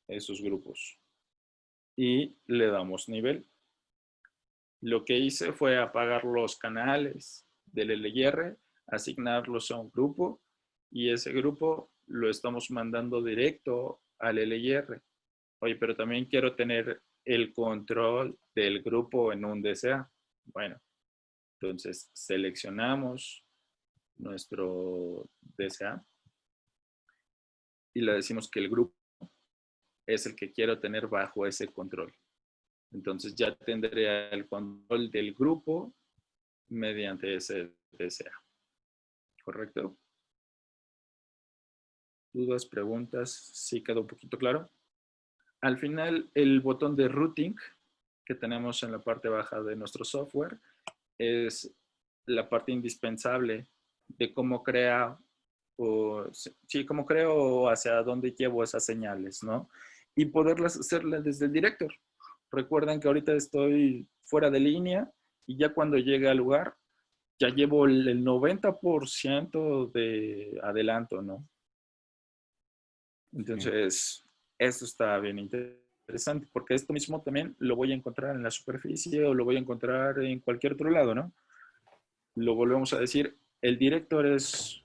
esos grupos. Y le damos nivel. Lo que hice fue apagar los canales del LIR, asignarlos a un grupo y ese grupo lo estamos mandando directo al LIR. Oye, pero también quiero tener el control del grupo en un DSA. Bueno, entonces seleccionamos nuestro DSA y le decimos que el grupo es el que quiero tener bajo ese control. Entonces ya tendré el control del grupo mediante ese DSA. ¿Correcto? ¿Dudas, preguntas? ¿Sí quedó un poquito claro? Al final, el botón de routing que tenemos en la parte baja de nuestro software es la parte indispensable de cómo crea o sí, cómo creo o hacia dónde llevo esas señales, ¿no? Y poderlas hacerlas desde el director. Recuerden que ahorita estoy fuera de línea y ya cuando llegue al lugar ya llevo el 90% de adelanto, ¿no? Entonces, esto está bien interesante, porque esto mismo también lo voy a encontrar en la superficie o lo voy a encontrar en cualquier otro lado, ¿no? Lo volvemos a decir, el director es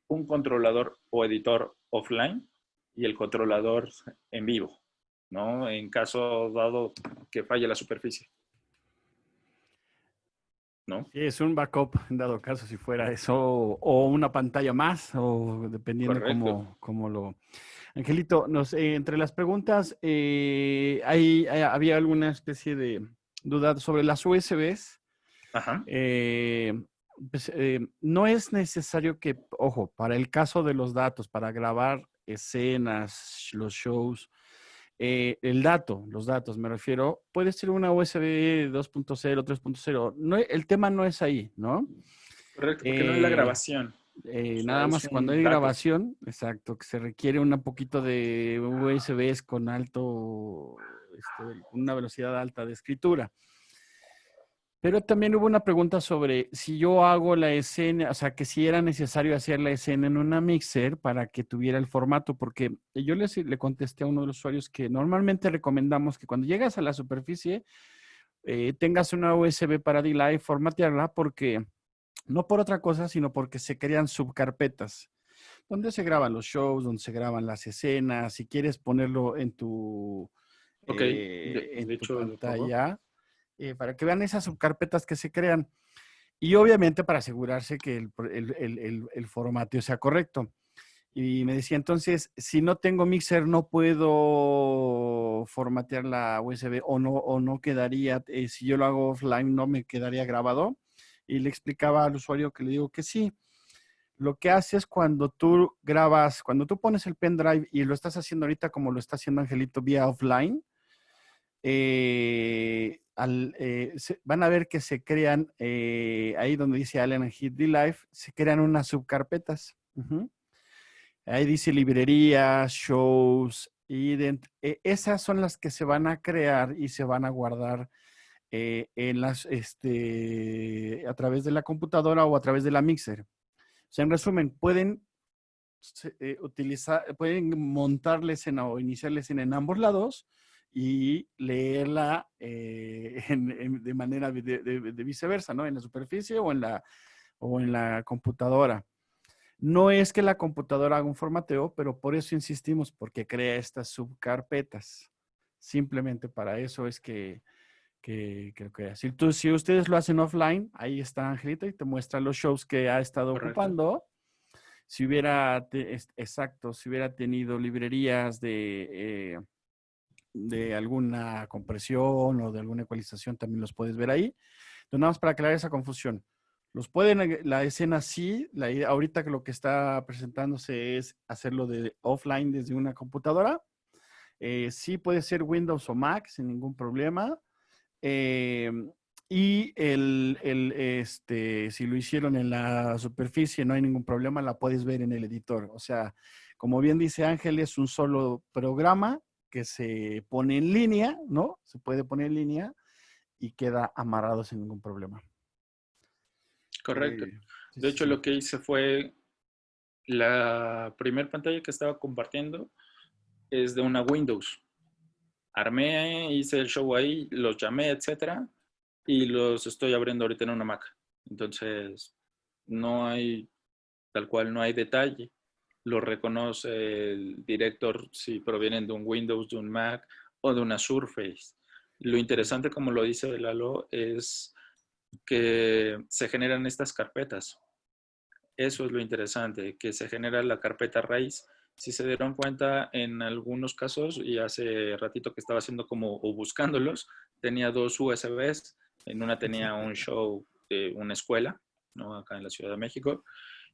un controlador o editor offline y el controlador en vivo, ¿no? En caso dado que falle la superficie, ¿no? Sí, es un backup en dado caso si fuera eso, o una pantalla más, o dependiendo Correcto. cómo lo... Angelito, entre las preguntas, había alguna especie de duda sobre las USBs. Ajá. No es necesario que, ojo, para el caso de los datos, para grabar escenas, los shows, los datos, me refiero, puede ser una USB 2.0, 3.0. No, el tema no es ahí, ¿no? Correcto, porque no es la grabación. O sea, Nada es más cuando un hay dato. grabación, exacto, que se requiere un poquito de USBs con una velocidad alta de escritura. Pero también hubo una pregunta sobre si yo hago la escena, o sea, que si era necesario hacer la escena en una mixer para que tuviera el formato, porque yo le contesté a uno de los usuarios que normalmente recomendamos que cuando llegas a la superficie tengas una USB para D-Live, formatearla, porque no por otra cosa, sino porque se crean subcarpetas donde se graban los shows, donde se graban las escenas. Si quieres ponerlo Ok, en de tu hecho lo pongo. pantalla, para que vean esas subcarpetas que se crean. Y obviamente para asegurarse que el formateo sea correcto. Y me decía, entonces, si no tengo mixer, no puedo formatear la USB o no quedaría, si yo lo hago offline, no me quedaría grabado. Y le explicaba al usuario que le digo que sí. Lo que haces cuando tú grabas, cuando tú pones el pendrive y lo estás haciendo ahorita como lo está haciendo Angelito vía offline, van a ver que se crean, ahí donde dice Alien Hit D-Live, se crean unas subcarpetas. Ujú. Ahí dice librerías, shows, y esas son las que se van a crear y se van a guardar a través de la computadora o a través de la mixer. O sea, en resumen, pueden pueden montar la escena o iniciar la escena en ambos lados y leerla de manera de viceversa, ¿no? En la superficie o en la computadora. No es que la computadora haga un formateo, pero por eso insistimos, porque crea estas subcarpetas. Simplemente para eso es que crea. Si ustedes lo hacen offline, ahí está Angelita y te muestra los shows que ha estado Correcto. ocupando. Si hubiera, exacto, si hubiera tenido librerías de alguna compresión o de alguna ecualización, también los puedes ver ahí. Entonces, nada más para aclarar esa confusión. La escena sí, ahorita que lo que está presentándose es hacerlo de offline desde una computadora. Sí puede ser Windows o Mac sin ningún problema. Eh, y si lo hicieron en la superficie, no hay ningún problema, la puedes ver en el editor. O sea, como bien dice Ángel, es un solo programa que se pone en línea, ¿no? Se puede poner en línea y queda amarrado sin ningún problema. Correcto. Sí, De sí, hecho, sí. lo que hice fue la primera pantalla que estaba compartiendo es de una Windows. Armé, hice el show ahí, los llamé, etcétera, y los estoy abriendo ahorita en una Mac. Entonces, no hay, tal cual, no hay detalle. Lo reconoce el director si provienen de un Windows, de un Mac o de una Surface. Lo interesante, como lo dice Lalo, es que se generan estas carpetas. Eso es lo interesante, que se genera la carpeta raíz. Si se dieron cuenta, en algunos casos, y hace ratito que estaba haciendo como o buscándolos, tenía dos USBs. En una tenía un show de una escuela, ¿no? Acá en la Ciudad de México,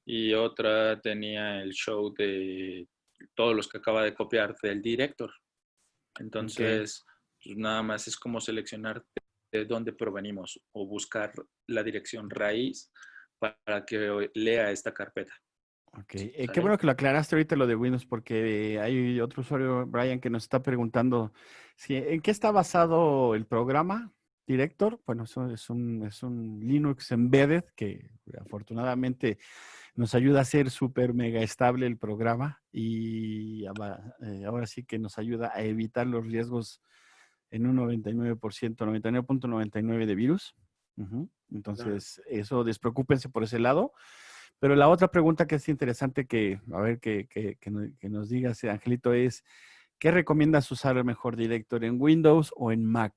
y otra tenía el show de todos los que acaba de copiar del director. Ok. Entonces, pues nada más es como seleccionar de dónde provenimos o buscar la dirección raíz para que lea esta carpeta. Ok, qué ¿Sale? bueno que lo aclaraste ahorita lo de Windows, porque hay otro usuario, Brian, que nos está preguntando en qué está basado el programa Director. Bueno, eso es un Linux embedded que afortunadamente nos ayuda a ser súper mega estable el programa y ahora sí que nos ayuda a evitar los riesgos en un 99%, 99.99 de virus. Claro. Entonces, eso despreocúpense por ese lado. Pero la otra pregunta que es interesante a ver, que nos digas, Angelito, es, ¿qué recomiendas usar el mejor director en Windows o en Mac?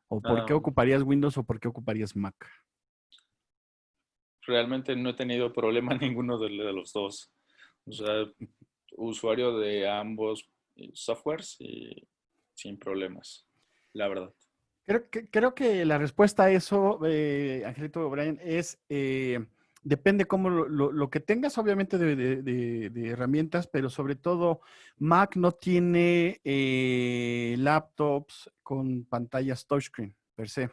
¿O por qué Um, ocuparías Windows o por qué ocuparías Mac? realmente no he tenido problema ninguno de los dos. O sea, usuario de ambos softwares y sin problemas, la verdad. Creo que la respuesta a eso, Angelito Brian, depende cómo lo que tengas, obviamente, de herramientas, pero sobre todo Mac no tiene laptops con pantallas touchscreen per se.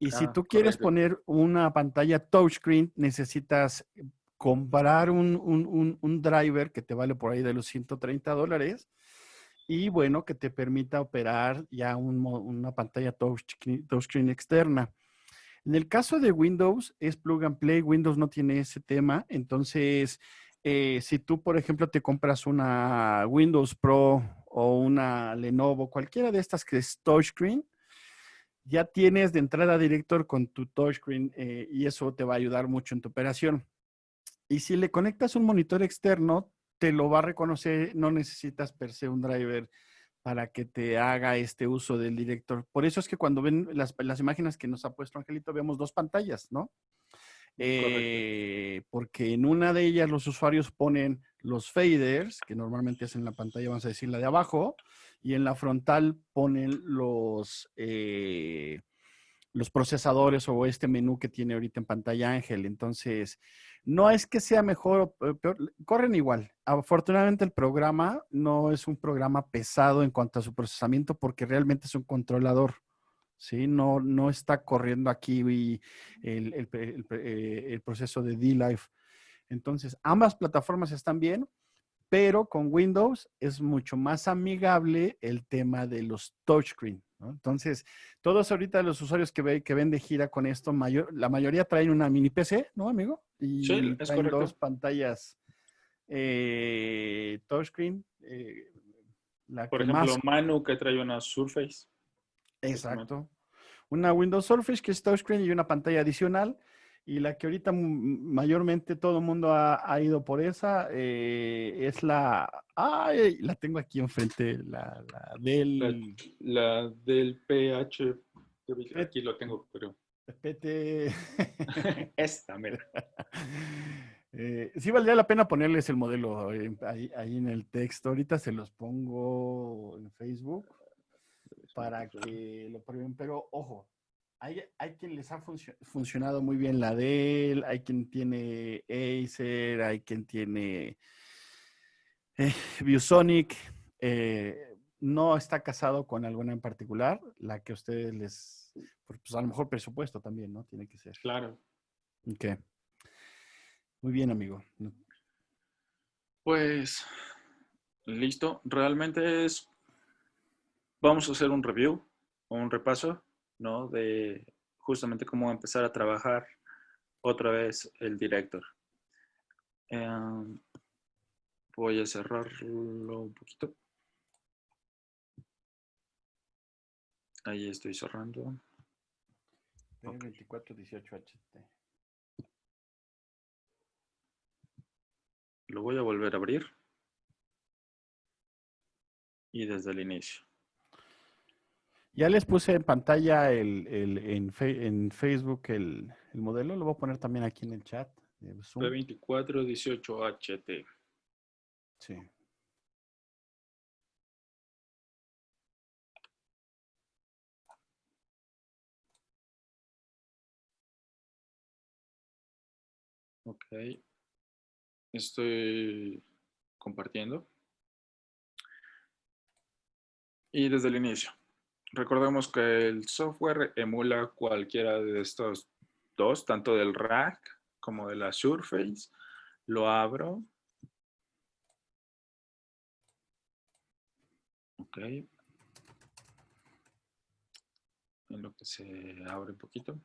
Y si Ah, tú quieres correcto. poner una pantalla touchscreen, necesitas comprar un driver que te vale por ahí de los $130 y bueno, que te permita operar ya una pantalla touchscreen externa. En el caso de Windows, es plug and play. Windows no tiene ese tema. Entonces, si tú, por ejemplo, te compras una Windows Pro o una Lenovo, cualquiera de estas que es touchscreen, ya tienes de entrada director con tu touchscreen y eso te va a ayudar mucho en tu operación. Y si le conectas un monitor externo, te lo va a reconocer, no necesitas per se un driver para que te haga este uso del director. Por eso es que cuando ven las imágenes que nos ha puesto Angelito, vemos dos pantallas, ¿no? Correcto. Porque en una de ellas los usuarios ponen los faders, que normalmente es en la pantalla, vamos a decir, la de abajo, y en la frontal ponen los procesadores o este menú que tiene ahorita en pantalla Ángel. Entonces, no es que sea mejor o peor, corren igual. Afortunadamente el programa no es un programa pesado en cuanto a su procesamiento porque realmente es un controlador. ¿Sí? No está corriendo aquí el proceso de D-Live. Entonces, ambas plataformas están bien, pero con Windows es mucho más amigable el tema de los touchscreen, ¿no? Entonces, todos ahorita los usuarios que ven de gira con esto, la mayoría traen una mini PC, ¿no, amigo? Sí, Y es traen dos correcto. pantallas touchscreen, la Por que ejemplo, más, Manu que trae una Surface, justamente. exacto, una Windows Surface que es touchscreen y una pantalla adicional. Y la que ahorita mayormente todo el mundo ha ido por esa es ay, la tengo aquí enfrente, la La, del la del PH, P- aquí lo tengo, pero PT. esta, mira. Sí valdría la pena ponerles el modelo ahí en el texto. Ahorita se los pongo en Facebook para que lo prueben. Pero ojo, hay quien les ha funcionado muy bien la Dell, hay quien tiene Acer, hay quien tiene ViewSonic. No está casado con alguna en particular, la que a ustedes pues a lo mejor presupuesto también, ¿no? Tiene que ser. Claro. Ok. Muy bien, amigo. Pues listo. Realmente vamos a hacer un review o un repaso, ¿no? De justamente cómo empezar a trabajar otra vez el director. Em, Voy a cerrarlo un poquito. Ahí estoy cerrando. Ok. P2418HT. Lo voy a volver a abrir y desde el inicio. Ya les puse en pantalla en Facebook el modelo. Lo voy a poner también aquí en el chat de Zoom. P2418HT. Sí. Ok. Estoy compartiendo. Y desde el inicio. Recordemos que el software emula cualquiera de estos dos, tanto del rack como de la Surface. Lo abro. Ok. En lo que se abre un poquito.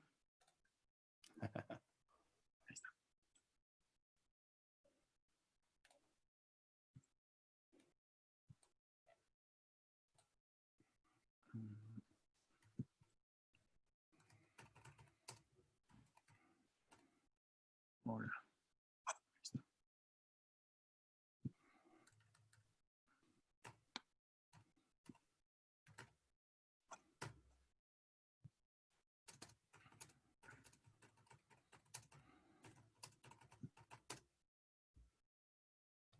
Ahí está. Hola.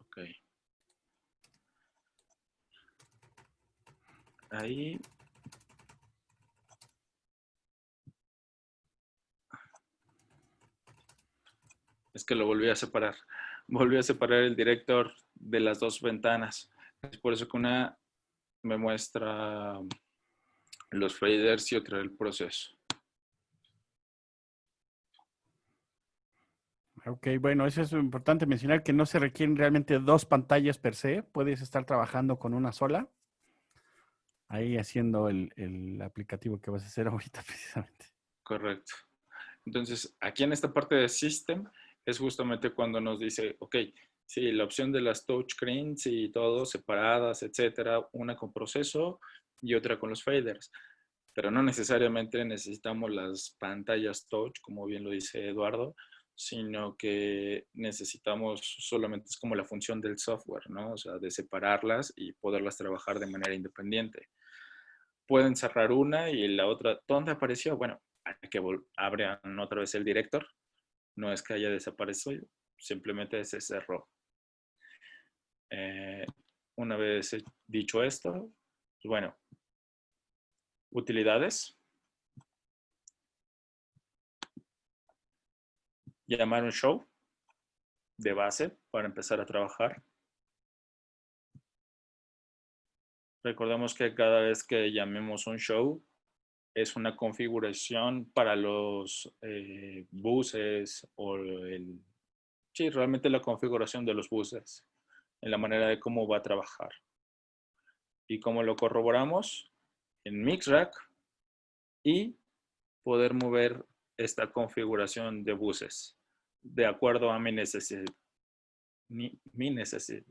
Ok. Ahí. Es que lo volví a separar. Volví a separar el director de las dos ventanas. Es por eso que una me muestra los faders y otra el proceso. Ok, bueno, eso es importante mencionar que no se requieren realmente dos pantallas per se. Puedes estar trabajando con una sola. Ahí haciendo el aplicativo que vas a hacer ahorita precisamente. Correcto. Entonces, aquí en esta parte de System es justamente cuando nos dice, ok, sí, la opción de las touchscreens y todo separadas, etcétera, una con proceso y otra con los faders. Pero no necesariamente necesitamos las pantallas touch, como bien lo dice Eduardo, sino que necesitamos solamente es como la función del software, ¿no? O sea, de separarlas y poderlas trabajar de manera independiente. Pueden cerrar una y la otra, ¿dónde apareció? Bueno, hay que abran otra vez el director. No es que haya desaparecido, simplemente se cerró. Eh, una vez dicho esto, bueno, utilidades, llamar un show de base para empezar a trabajar. Recordemos que cada vez que llamemos un show es una configuración para los buses o sí, realmente la configuración de los buses en la manera de cómo va a trabajar. Y cómo lo corroboramos en Mixrack y poder mover esta configuración de buses de acuerdo a mi necesidad. mi necesidad.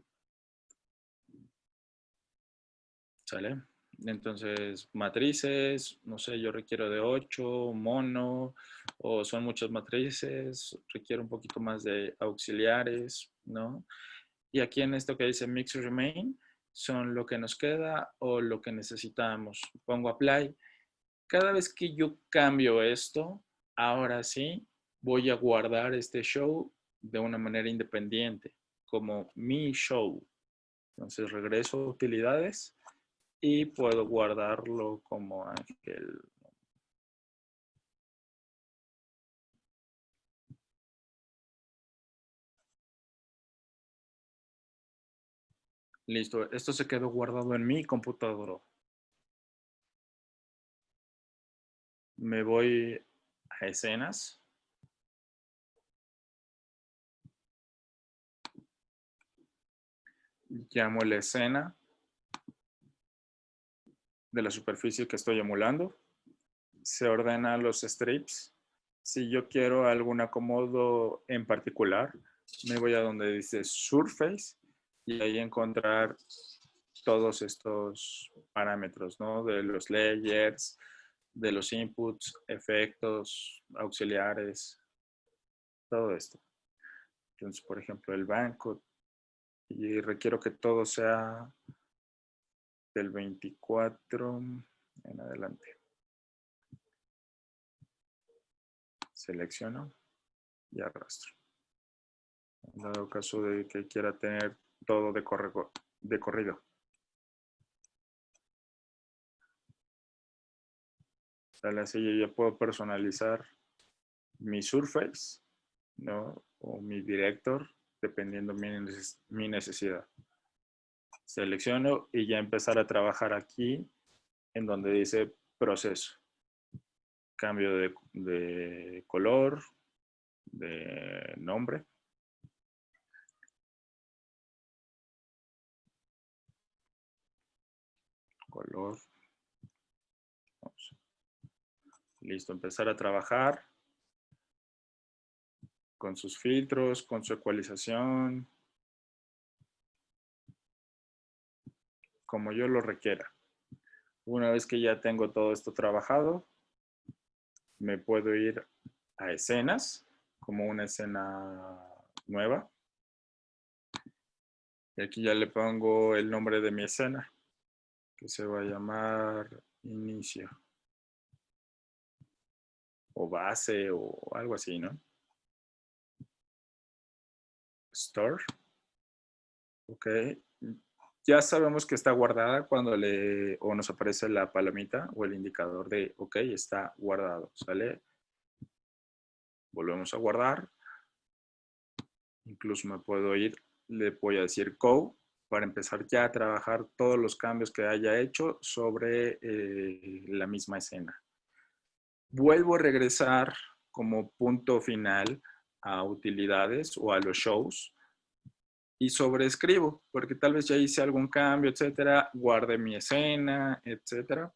¿Sale? Entonces, matrices, no sé, yo requiero de 8, mono, o son muchas matrices, requiero un poquito más de auxiliares, ¿no? Y aquí en esto que dice mix remain, son lo que nos queda o lo que necesitamos. Pongo apply. Cada vez que yo cambio esto, ahora sí, voy a guardar este show de una manera independiente, como mi show. Entonces regreso a utilidades y puedo guardarlo como Ángel. Listo, esto se quedó guardado en mi computadora. Me voy a escenas. Llamo la escena de la superficie que estoy emulando. Se ordena los strips. Si yo quiero algún acomodo en particular, me voy a donde dice Surface y ahí encontrar todos estos parámetros, ¿no? De los layers, de los inputs, efectos, auxiliares, todo esto. Entonces, por ejemplo, el banco, y requiero que todo sea del 24 en adelante. Selecciono y arrastro. En dado caso de que quiera tener todo de corrido. Así yo ya puedo personalizar mi surface, ¿no? O mi director, dependiendo mi necesidad. Selecciono y ya empezar a trabajar aquí en donde dice proceso. Cambio de color, de nombre. Color. Vamos. Listo, empezar a trabajar con sus filtros, con su ecualización, como yo lo requiera. Una vez que ya tengo todo esto trabajado, me puedo ir a escenas, como una escena nueva. Y aquí ya le pongo el nombre de mi escena, que se va a llamar inicio. O base o algo así, ¿no? Store. Ok. Ya sabemos que está guardada cuando o nos aparece la palomita o el indicador de ok, está guardado, ¿sale? Volvemos a guardar. Incluso me puedo ir, le voy a decir go para empezar ya a trabajar todos los cambios que haya hecho sobre la misma escena. Vuelvo a regresar como punto final a utilidades o a los shows y sobreescribo, porque tal vez ya hice algún cambio, etcétera, guarde mi escena, etcétera.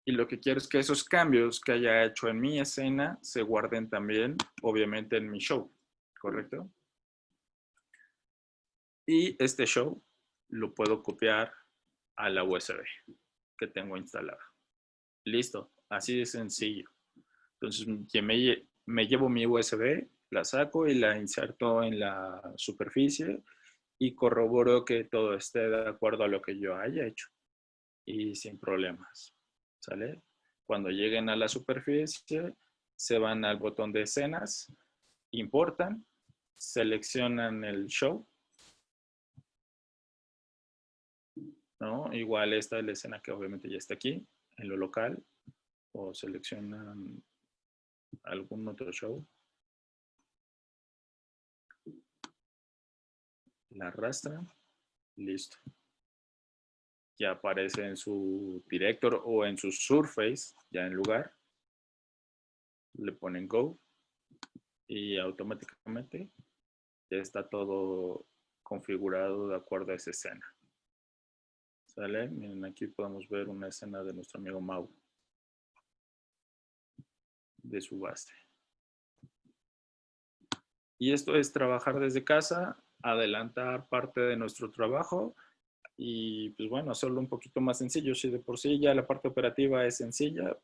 Y lo que quiero es que esos cambios que haya hecho en mi escena se guarden también, obviamente, en mi show, ¿correcto? Y este show lo puedo copiar a la USB que tengo instalada. Listo, así de sencillo. Entonces, me llevo mi USB, la saco y la inserto en la superficie y corroboro que todo esté de acuerdo a lo que yo haya hecho y sin problemas. ¿Sale? Cuando lleguen a la superficie, se van al botón de escenas, importan, seleccionan el show, ¿no? Igual esta es la escena que obviamente ya está aquí, en lo local, o seleccionan algún otro show, la arrastran, listo. Ya aparece en su director o en su surface, ya en lugar, le ponen go y automáticamente ya está todo configurado de acuerdo a esa escena. ¿Sale? Miren, aquí podemos ver una escena de nuestro amigo Mau, de su base. Y esto es trabajar desde casa, adelantar parte de nuestro trabajo y pues bueno, hacerlo un poquito más sencillo. Si de por sí ya la parte operativa es sencilla,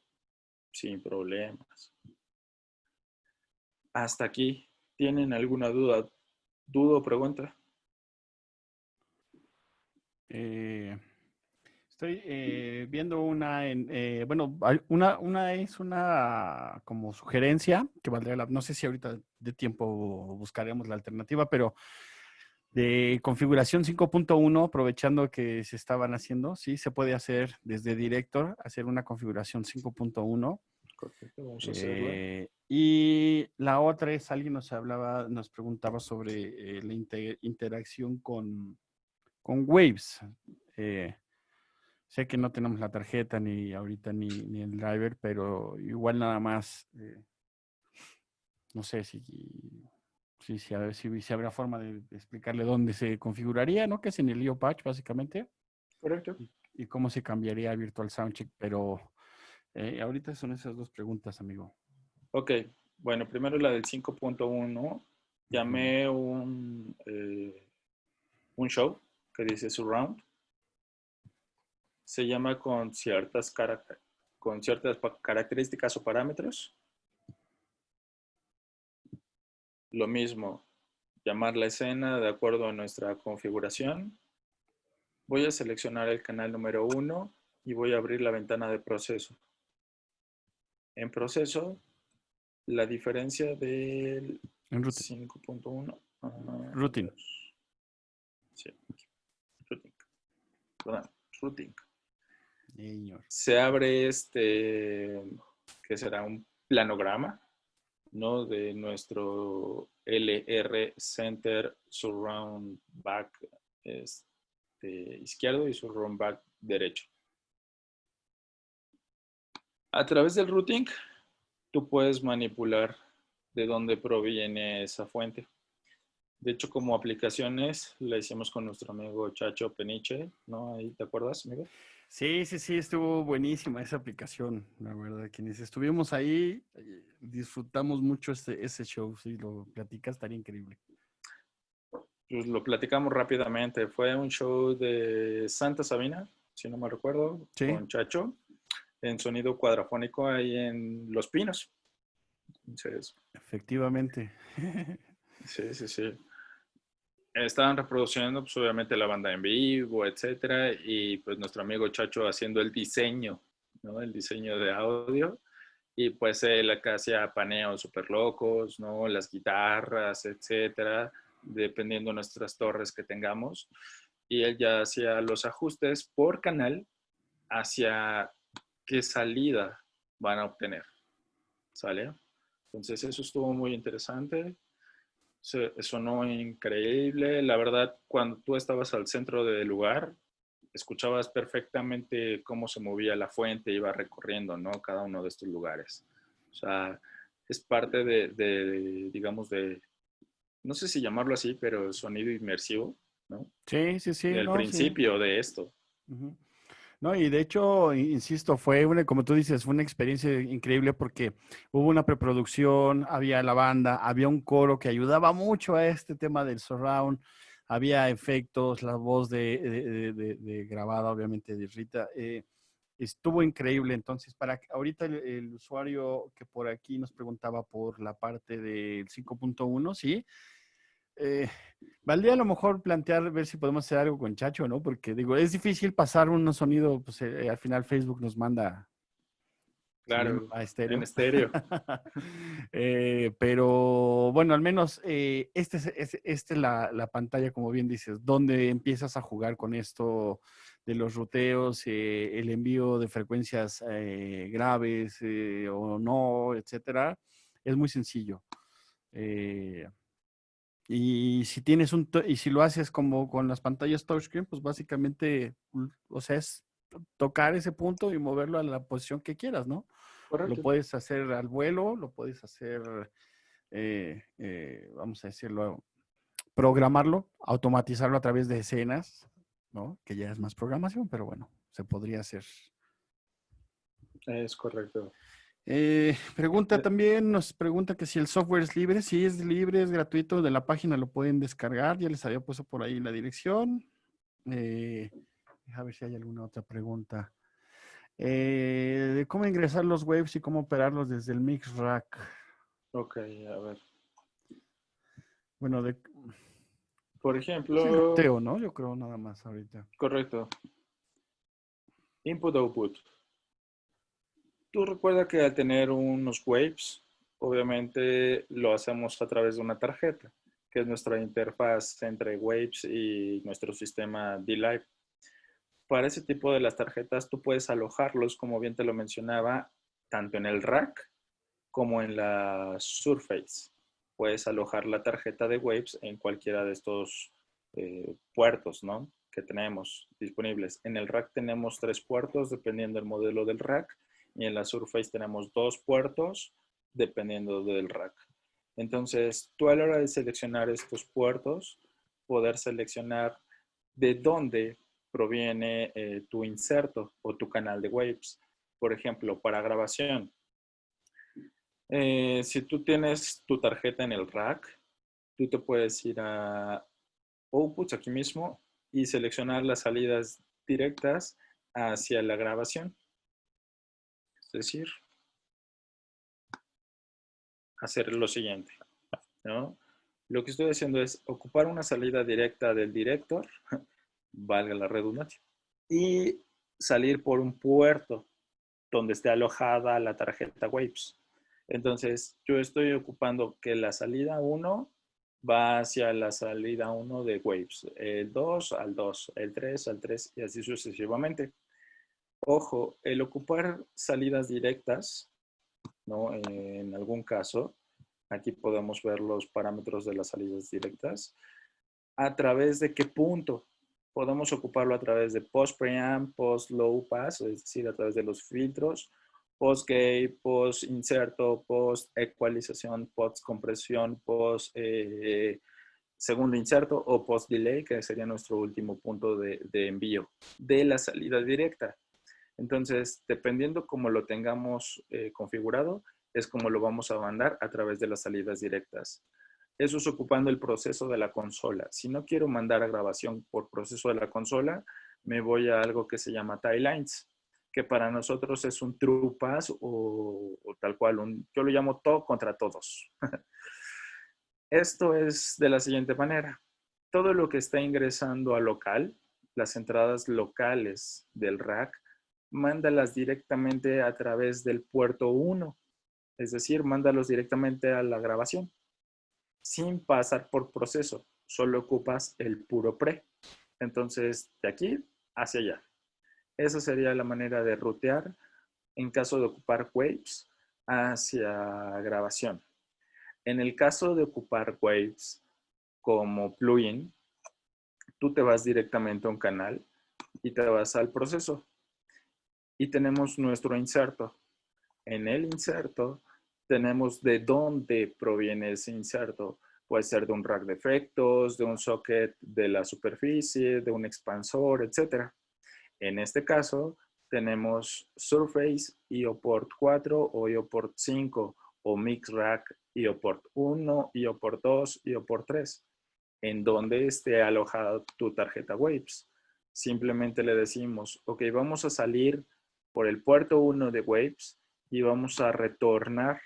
sin problemas. Hasta aquí. ¿Tienen alguna duda o pregunta? Eh, Estoy viendo bueno, una es una como sugerencia que valdría no sé si ahorita de tiempo buscaremos la alternativa, pero de configuración 5.1, aprovechando que se estaban haciendo, sí, se puede hacer desde Director, hacer una configuración 5.1. Correcto, vamos a hacerla. Y la otra es, alguien nos preguntaba sobre la interacción con Waves. Eh, Sé que no tenemos la tarjeta ni ahorita ni el driver, pero igual nada más, no sé si habrá forma de explicarle dónde se configuraría, ¿no? Que es en el IO Patch, básicamente, Correcto. y cómo se cambiaría a Virtual Soundcheck, pero ahorita son esas dos preguntas, amigo. Ok, bueno, primero la del 5.1. Ujú. Llamé un show que dice Surround. Se llama con ciertas características o parámetros. Lo mismo, llamar la escena de acuerdo a nuestra configuración. Voy a seleccionar el canal número 1 y voy a abrir la ventana de proceso. En proceso, la diferencia del En routing. 5.1. Routing. Sí, routing. Perdón, routing. Señor. Se abre que será un planograma, ¿no? De nuestro LR Center Surround Back izquierdo y Surround Back derecho. A través del routing, tú puedes manipular de dónde proviene esa fuente. De hecho, como aplicaciones, la hicimos con nuestro amigo Chacho Peniche, ¿no? Ahí, ¿te acuerdas, amigo? Sí, sí, sí, estuvo buenísima esa aplicación, la verdad. Quienes estuvimos ahí, disfrutamos mucho ese show. Si lo platicas, estaría increíble. Pues lo platicamos rápidamente. Fue un show de Santa Sabina, si no me recuerdo, Sí, con Chacho, en sonido cuadrafónico ahí en Los Pinos. Entonces, efectivamente. sí, sí, sí. Estaban reproduciendo, pues obviamente la banda en vivo, etcétera, y pues nuestro amigo Chacho haciendo el diseño, ¿no? El diseño de audio, y pues él acá hacía paneos súper locos, ¿no? Las guitarras, etcétera, dependiendo de nuestras torres que tengamos, y él ya hacía los ajustes por canal hacia qué salida van a obtener, ¿sale? Entonces eso estuvo muy interesante. Sonó increíble. La verdad, cuando tú estabas al centro del lugar, escuchabas perfectamente cómo se movía la fuente, iba recorriendo, ¿no? Cada uno de estos lugares. O sea, es parte digamos, no sé si llamarlo así, pero sonido inmersivo, ¿no? Sí, sí, sí, Del no, sí. principio de esto. Ujú. No, y de hecho, insisto, como tú dices, fue una experiencia increíble porque hubo una preproducción, había la banda, había un coro que ayudaba mucho a este tema del surround, había efectos, la voz de grabada, obviamente, de Rita. Estuvo increíble. Entonces, ahorita el usuario que por aquí nos preguntaba por la parte del 5.1, ¿sí? Eh, Valdría a lo mejor plantear, ver si podemos hacer algo con Chacho, ¿no? Porque digo, es difícil pasar un sonido, pues al final Facebook nos manda saliendo Claro, a en estéreo. estéreo. Pero bueno, al menos esta es la pantalla, como bien dices, donde empiezas a jugar con esto de los ruteos, el envío de frecuencias graves o no, etcétera. Es muy sencillo. Eh, y si tienes y si lo haces como con las pantallas touchscreen, pues básicamente, o sea, es tocar ese punto y moverlo a la posición que quieras, ¿no? Lo Correcto. puedes hacer al vuelo, lo puedes hacer, vamos a decirlo, programarlo, automatizarlo a través de escenas, ¿no? Que ya es más programación, pero bueno, se podría hacer. Es correcto. Nos pregunta que si el software es libre. Sí, es libre, es gratuito. De la página lo pueden descargar. Ya les había puesto por ahí la dirección. A ver si hay alguna otra pregunta. De cómo ingresar los waves y cómo operarlos desde el Mix Rack. Ok, a ver. Bueno, Por es el ejemplo, ruteo, ¿no? Yo creo nada más ahorita. correcto. Input-output. Tú recuerda que al tener unos waves, obviamente lo hacemos a través de una tarjeta, que es nuestra interfaz entre waves y nuestro sistema D-Live. Para ese tipo de las tarjetas, tú puedes alojarlos, como bien te lo mencionaba, tanto en el rack como en la Surface. Puedes alojar la tarjeta de Waves en cualquiera de estos puertos, ¿no?, que tenemos disponibles. En el rack tenemos 3 puertos, dependiendo del modelo del rack, y en la Surface tenemos 2 puertos, dependiendo del rack. Entonces, tú a la hora de seleccionar estos puertos, poder seleccionar de dónde proviene tu inserto o tu canal de Waves. Por ejemplo, para grabación, si tú tienes tu tarjeta en el rack, tú te puedes ir a Outputs aquí mismo y seleccionar las salidas directas hacia la grabación. Es decir, hacer lo siguiente, ¿no? Lo que estoy haciendo es ocupar una salida directa del director, valga la redundancia, y salir por un puerto donde esté alojada la tarjeta Waves. Entonces, yo estoy ocupando que la salida 1 va hacia la salida 1 de Waves, el 2 al 2, el 3 al 3 y así sucesivamente. Ojo, el ocupar salidas directas, ¿no?, en algún caso, aquí podemos ver los parámetros de las salidas directas, a través de qué punto. Podemos ocuparlo a través de post preamp, post low pass, es decir, a través de los filtros, post gate, post inserto, post ecualización, post compresión, post segundo inserto o post delay, que sería nuestro último punto de envío de la salida directa. Entonces, dependiendo cómo lo tengamos configurado, es como lo vamos a mandar a través de las salidas directas. Eso es ocupando el proceso de la consola. Si no quiero mandar a grabación por proceso de la consola, me voy a algo que se llama timelines, que para nosotros es un true pass o tal cual, yo lo llamo todo contra todos. Esto es de la siguiente manera. Todo lo que está ingresando a local, las entradas locales del rack, mándalas directamente a través del puerto 1, es decir, mándalos directamente a la grabación, sin pasar por proceso, solo ocupas el puro pre. Entonces, de aquí hacia allá. Esa sería la manera de rutear en caso de ocupar Waves hacia grabación. En el caso de ocupar Waves como plugin, tú te vas directamente a un canal y te vas al proceso. Y tenemos nuestro inserto. En el inserto tenemos de dónde proviene ese inserto. Puede ser de un rack de efectos, de un socket de la superficie, de un expansor, etc. En este caso, tenemos Surface IO-Port 4 o IO-Port 5 o Mix Rack IO-Port 1, IO-Port 2, IO-Port 3, en donde esté alojada tu tarjeta Waves. Simplemente le decimos, ok, vamos a salir por el puerto 1 de Waves y vamos a retornar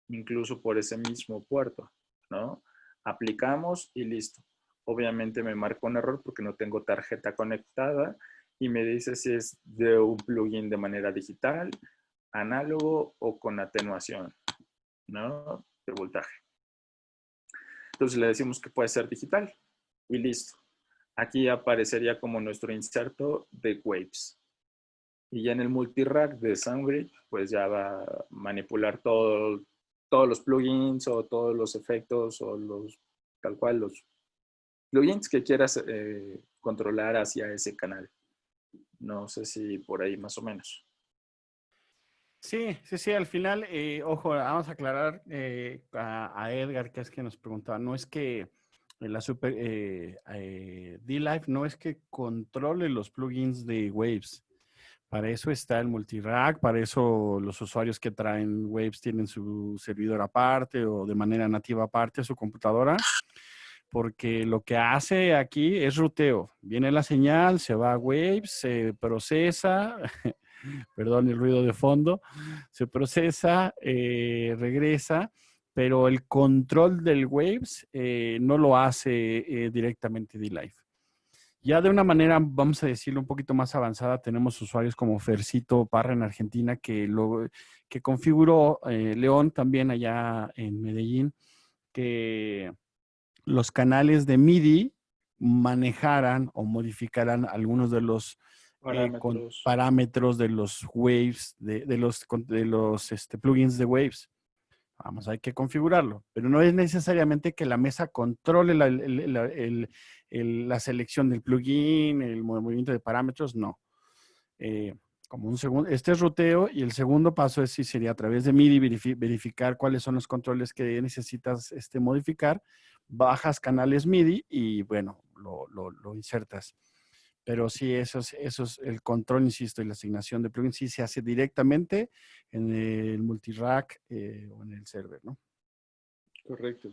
incluso por ese mismo puerto, ¿no? Aplicamos y listo. Obviamente me marca un error porque no tengo tarjeta conectada y me dice si es de un plugin de manera digital, análogo o con atenuación, ¿no?, de voltaje. Entonces le decimos que puede ser digital y listo. Aquí aparecería como nuestro inserto de Waves. Y ya en el multirack de SoundGrid, pues ya va a manipular todos los plugins o todos los efectos o tal cual, los plugins que quieras controlar hacia ese canal. No sé si por ahí más o menos. Sí, sí, sí, al final, ojo, vamos a aclarar a Edgar, que es que nos preguntaba, no es que la Super D-Live no es que controle los plugins de Waves. Para eso está el multirack, para eso los usuarios que traen Waves tienen su servidor aparte o de manera nativa aparte a su computadora, porque lo que hace aquí es ruteo. Viene la señal, se va a Waves, se procesa, perdón el ruido de fondo, se procesa, regresa, pero el control del Waves no lo hace directamente D-Live. Ya de una manera, vamos a decirlo, un poquito más avanzada, tenemos usuarios como Fercito Parra en Argentina, que configuró León también allá en Medellín, que los canales de MIDI manejaran o modificaran algunos de los Parámetros. parámetros de los waves, de los plugins de waves. Vamos, hay que configurarlo, pero no es necesariamente que la mesa controle la selección del plugin, el movimiento de parámetros, no. Como un segundo, este es ruteo y el segundo paso es si sería a través de MIDI verificar cuáles son los controles que necesitas modificar, bajas canales MIDI y bueno, lo insertas. Pero sí, el control, insisto, y la asignación de plugins sí se hace directamente en el multirack o en el server, ¿no? Correcto.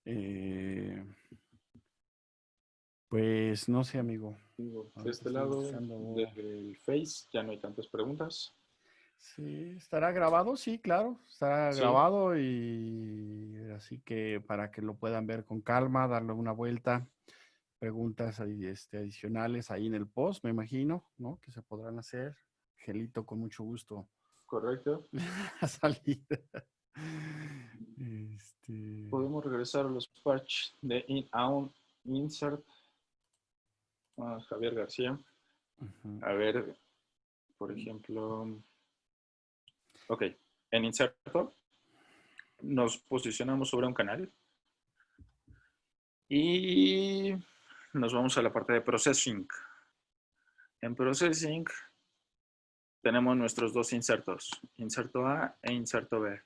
Eh, pues no sé, amigo. Digo, de Ahorita este estoy lado, buscando. desde el Face, ya no hay tantas preguntas. Sí, ¿estará grabado? Sí, claro, estará Sí, grabado y así que para que lo puedan ver con calma, darle una vuelta, preguntas ahí, adicionales ahí en el post, me imagino, ¿no? Que se podrán hacer. Gelito, con mucho gusto. correcto. A salir. Este, Podemos regresar a los patch de insert. Javier García. ujú. A ver, por ejemplo, ok, en inserto nos posicionamos sobre un canal y nos vamos a la parte de processing. En processing tenemos nuestros dos insertos, inserto A e inserto B.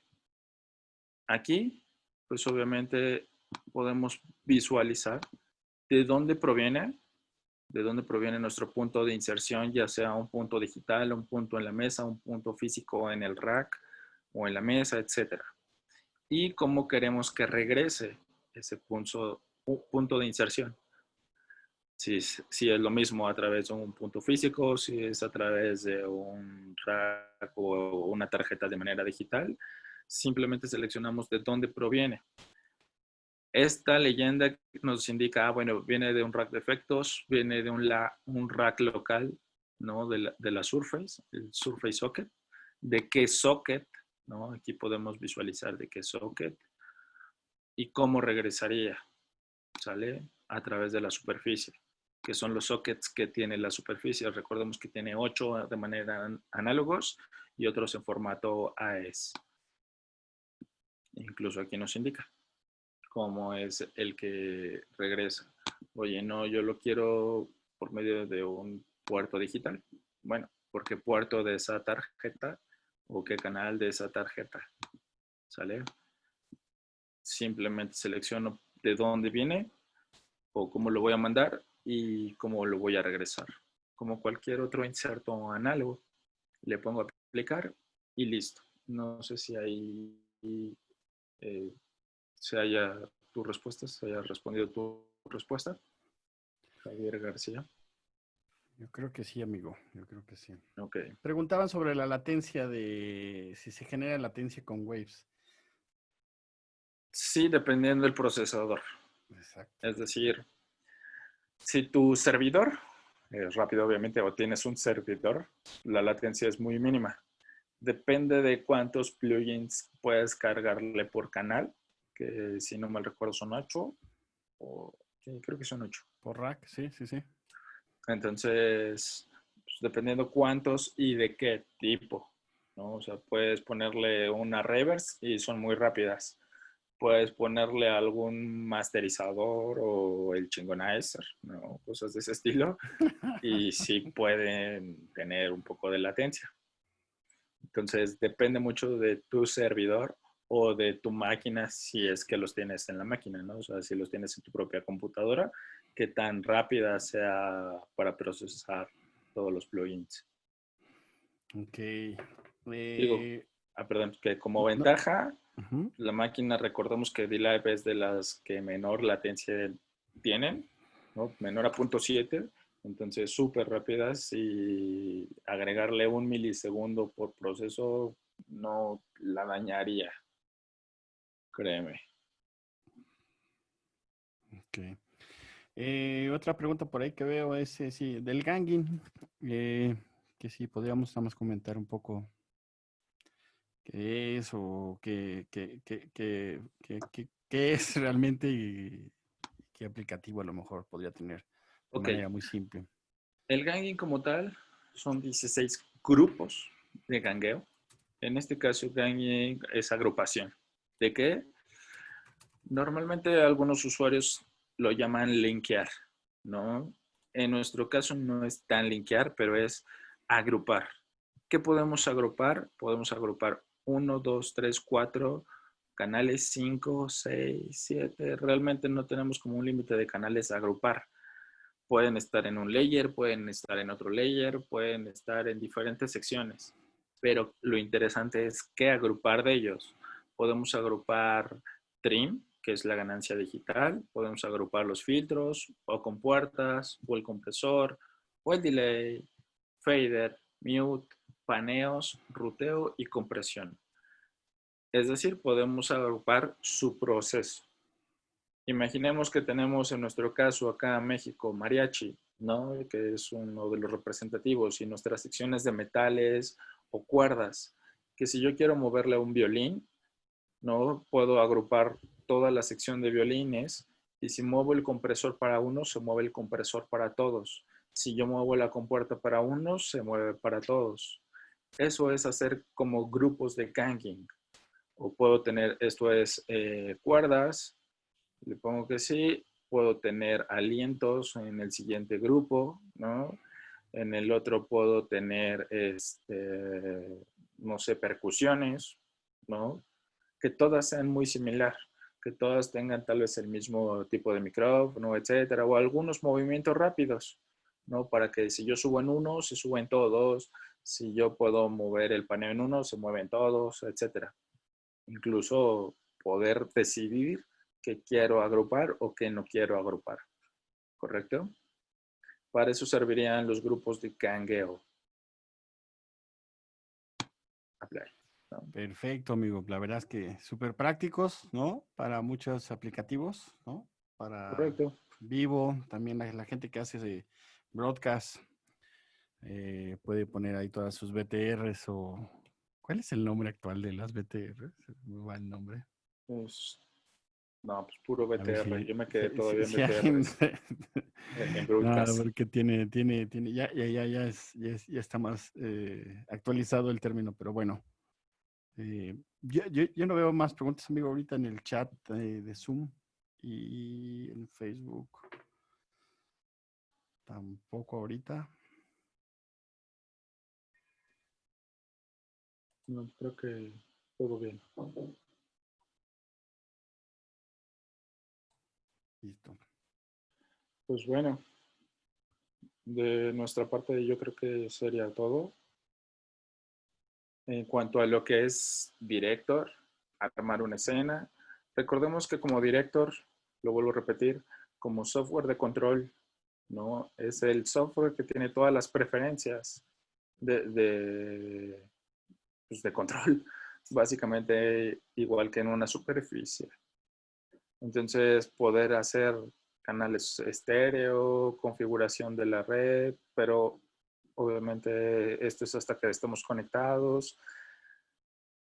Aquí, pues obviamente podemos visualizar de dónde proviene nuestro punto de inserción, ya sea un punto digital, un punto en la mesa, un punto físico en el rack o en la mesa, etcétera. Y cómo queremos que regrese ese punto de inserción. Si es lo mismo a través de un punto físico, si es a través de un rack o una tarjeta de manera digital, simplemente seleccionamos de dónde proviene. Esta leyenda nos indica, bueno, viene de un rack de efectos, viene de un rack local, ¿no? De la Surface, el Surface Socket. ¿De qué socket? ¿No? Aquí podemos visualizar de qué socket y cómo regresaría, ¿sale? A través de la superficie, que son los sockets que tiene la superficie. Recordemos que tiene 8 de manera análogos y otros en formato AES. Incluso aquí nos indica cómo es el que regresa. Oye, no, yo lo quiero por medio de un puerto digital. Bueno, ¿por qué puerto de esa tarjeta o qué canal de esa tarjeta? ¿Sale? Simplemente selecciono de dónde viene o cómo lo voy a mandar y cómo lo voy a regresar. Como cualquier otro inserto análogo, le pongo a aplicar y listo. No sé si ahí eh, se haya tu respuesta, se haya respondido tu respuesta, Javier García. Yo creo que sí, amigo. Yo creo que sí. Ok. Preguntaban sobre la latencia de si se genera latencia con Waves. Sí, dependiendo del procesador. Exacto. Es decir, si tu servidor es rápido, obviamente, o tienes un servidor, la latencia es muy mínima. Depende de cuántos plugins puedes cargarle por canal, que si no mal recuerdo son 8, o sí, creo que son 8. Por rack, sí, sí, sí. Entonces, pues, dependiendo cuántos y de qué tipo, ¿no? O sea, puedes ponerle una reverse y son muy rápidas. Puedes ponerle algún masterizador o el chingonizer, ¿no? Cosas de ese estilo. Y sí pueden tener un poco de latencia. Entonces, depende mucho de tu servidor o de tu máquina si es que los tienes en la máquina, ¿no? O sea, si los tienes en tu propia computadora, qué tan rápida sea para procesar. todos los plugins. Ok. Digo, perdón, que como No. ventaja, Ujú. la máquina, recordemos que D-Live es de las que menor latencia tienen, ¿no? Menor a 0.7, entonces súper rápidas, y agregarle 1 milisegundo por proceso no la dañaría, créeme. Ok. Otra pregunta por ahí que veo es sí, del ganging, que si podríamos nada más comentar un poco qué es o qué es realmente y qué aplicativo a lo mejor podría tener de Ok, manera muy simple. el ganging como tal son 16 grupos de gangueo. En este caso, ganging es agrupación. ¿De qué? Normalmente algunos usuarios lo llaman linkear, ¿no? En nuestro caso no es tan linkear, pero es agrupar. ¿Qué podemos agrupar? Podemos agrupar 1, 2, 3, 4 canales, 5, 6, 7. Realmente no tenemos como un límite de canales a agrupar. Pueden estar en un layer, pueden estar en otro layer, pueden estar en diferentes secciones. Pero lo interesante es qué agrupar de ellos. Podemos agrupar trim, que es la ganancia digital. Podemos agrupar los filtros, o con puertas, o el compresor, o el delay, fader, mute, paneos, ruteo y compresión. Es decir, podemos agrupar su proceso. Imaginemos que tenemos en nuestro caso acá en México mariachi, ¿no? Que es uno de los representativos, y nuestras secciones de metales o cuerdas, que si yo quiero moverle a un violín, ¿no? Puedo agrupar toda la sección de violines, y si muevo el compresor para uno, se mueve el compresor para todos. Si yo muevo la compuerta para uno, se mueve para todos. Eso es hacer como grupos de ganging. O puedo tener, esto es cuerdas, le pongo que sí, puedo tener alientos en el siguiente grupo, ¿no? En el otro puedo tener, no sé, percusiones, ¿no? Que todas sean muy similar, que todas tengan tal vez el mismo tipo de micrófono, etcétera, o algunos movimientos rápidos, ¿no? Para que si yo subo en uno, se suben todos, si yo puedo mover el paneo en uno, se mueven todos, etcétera. Incluso poder decidir qué quiero agrupar o qué no quiero agrupar, ¿correcto? Para eso servirían los grupos de gangueo. Apply, ¿no? Perfecto, amigo. La verdad es que súper prácticos, ¿no? Para muchos aplicativos, ¿no? Para Correcto. vivo, también la gente que hace broadcast puede poner ahí todas sus BTRs o... ¿Cuál es el nombre actual de las BTRs? Me va el nombre. Pues, no, pues puro A ver BTR. si, Yo me quedé todavía en si alguien... BTRs, en No, broadcast. porque ya está más actualizado el término, pero bueno. Yo no veo más preguntas, amigo, ahorita en el chat de Zoom y en Facebook. Tampoco ahorita. No, creo que todo bien. Listo. Pues bueno, de nuestra parte yo creo que sería todo. En cuanto a lo que es director, armar una escena, recordemos que como director, lo vuelvo a repetir, como software de control, ¿no? Es el software que tiene todas las preferencias de, pues de control, básicamente igual que en una superficie. Entonces, poder hacer canales estéreo, configuración de la red, pero obviamente esto es hasta que estemos conectados.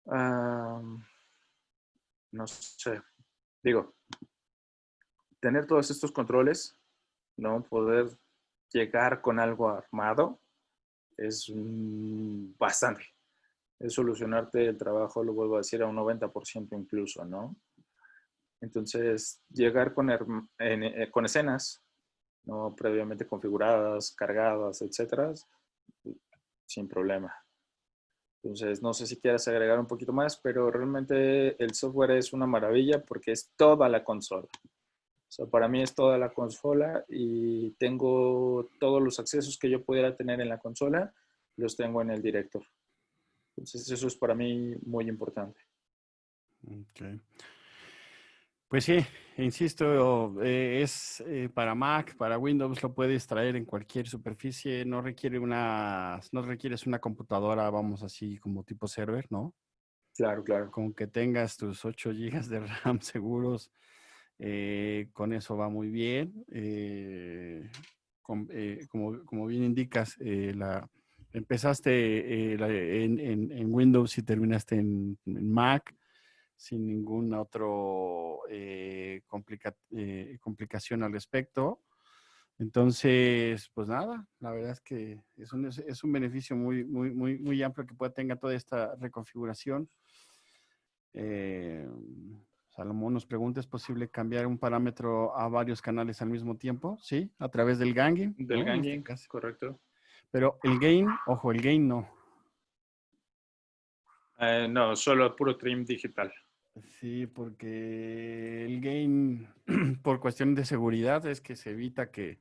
No sé, digo, tener todos estos controles, ¿no? Poder llegar con algo armado es bastante. Es solucionarte el trabajo, lo vuelvo a decir, a un 90% incluso, ¿no? Entonces, llegar con escenas, ¿no? Previamente configuradas, cargadas, etcétera, sin problema. Entonces, no sé si quieras agregar un poquito más, pero realmente el software es una maravilla porque es toda la consola. O sea, para mí es toda la consola y tengo todos los accesos que yo pudiera tener en la consola, los tengo en el director. Entonces eso es para mí muy importante. Ok. Pues sí, insisto, es para Mac, para Windows, lo puedes traer en cualquier superficie, no requieres una computadora, vamos así como tipo server, ¿no? Claro, claro. Con que tengas tus 8 gigas de RAM seguros, con eso va muy bien. Como bien indicas, empezaste en Windows y terminaste en Mac sin ningún otro complicación al respecto. Entonces, pues nada, la verdad es que es un beneficio muy amplio que tenga toda esta reconfiguración. Salomón nos pregunta, ¿es posible cambiar un parámetro a varios canales al mismo tiempo? Sí, a través del ganging, Del ¿no? En este ganging, caso. correcto. Pero el gain, ojo, el gain no. No, solo puro trim digital. Sí, porque el gain, por cuestión de seguridad, es que se evita que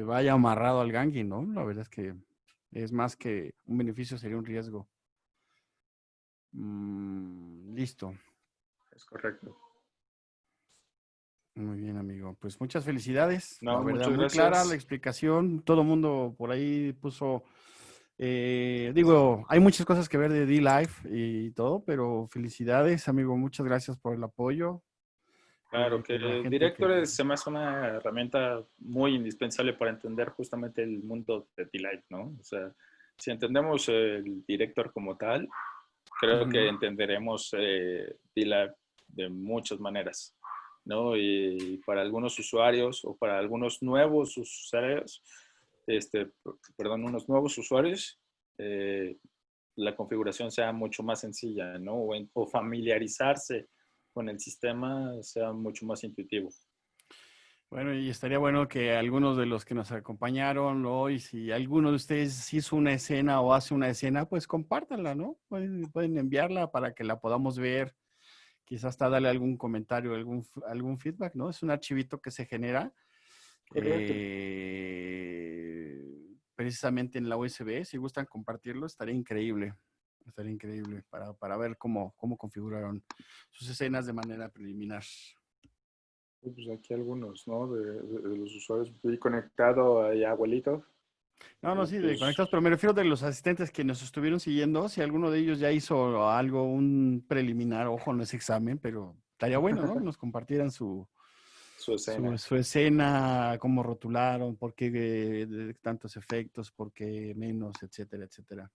vaya amarrado al ganging, ¿no? La verdad es que es más que un beneficio, sería un riesgo. Listo. Es correcto. Muy bien, amigo. Pues muchas felicidades. La No, verdad, muchas muy clara la gracias. explicación. Todo el mundo por ahí puso, digo, hay muchas cosas que ver de D-Life y todo, pero felicidades, amigo. Muchas gracias por el apoyo. Claro que La gente que... Director se me hace una herramienta muy indispensable para entender justamente el mundo de D-Live, ¿no? O sea, si entendemos el Director como tal, creo que Ujú. entenderemos D-Live de muchas maneras, ¿no? Y para algunos usuarios o para algunos nuevos usuarios, perdón, unos nuevos usuarios, la configuración sea mucho más sencilla, ¿no? O familiarizarse con el sistema sea mucho más intuitivo. Bueno, y estaría bueno que algunos de los que nos acompañaron hoy, si alguno de ustedes hizo una escena o hace una escena, pues compártanla, ¿no? Pueden enviarla para que la podamos ver, quizás hasta darle algún comentario, algún feedback, ¿no? Es un archivito que se genera Correcto. precisamente en la USB. Si gustan compartirlo, estaría increíble. Estaría increíble para ver cómo configuraron sus escenas de manera preliminar. Pues aquí algunos, ¿no? De los usuarios. Estoy conectado ahí a abuelito. No, no, Y sí, de pues, conectados, pero me refiero de los asistentes que nos estuvieron siguiendo. Si alguno de ellos ya hizo algo, un preliminar, ojo, no es examen, pero estaría bueno, ¿no? Que nos compartieran su escena. su escena, cómo rotularon, por qué tantos efectos, por qué menos, etcétera, etcétera.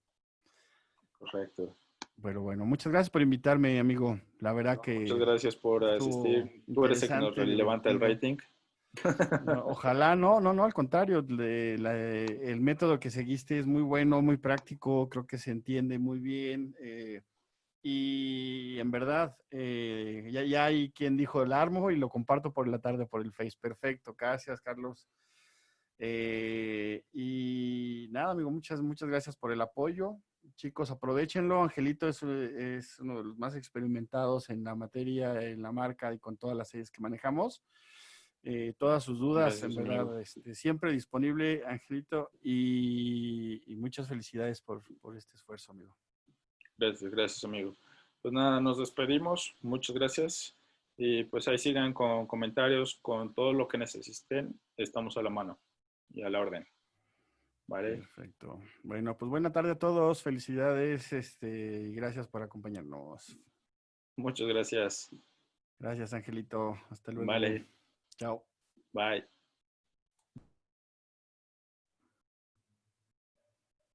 Correcto. Pero bueno, muchas gracias por invitarme, amigo. La verdad No, muchas que gracias por estuvo asistir. Tú eres el que nos interesante, levanta el divertido. rating. No, ojalá, no, al contrario, el método que seguiste es muy bueno, muy práctico, creo que se entiende muy bien. Y en verdad, ya hay quien dijo el armo y lo comparto por la tarde por el Face. Perfecto, gracias, Carlos. Y nada, amigo, muchas gracias por el apoyo. Chicos, aprovechenlo. Angelito es uno de los más experimentados en la materia, en la marca y con todas las series que manejamos. Todas sus dudas, en Gracias, amigo. verdad, siempre disponible, Angelito, y muchas felicidades por este esfuerzo, amigo. Gracias, amigo. Pues nada, nos despedimos. Muchas gracias. Y pues ahí sigan con comentarios, con todo lo que necesiten. Estamos a la mano y a la orden. ¿Vale? Perfecto. Bueno, pues buena tarde a todos. Felicidades, y gracias por acompañarnos. Muchas gracias. Gracias, Angelito. Hasta luego. Vale. Chao. Bye.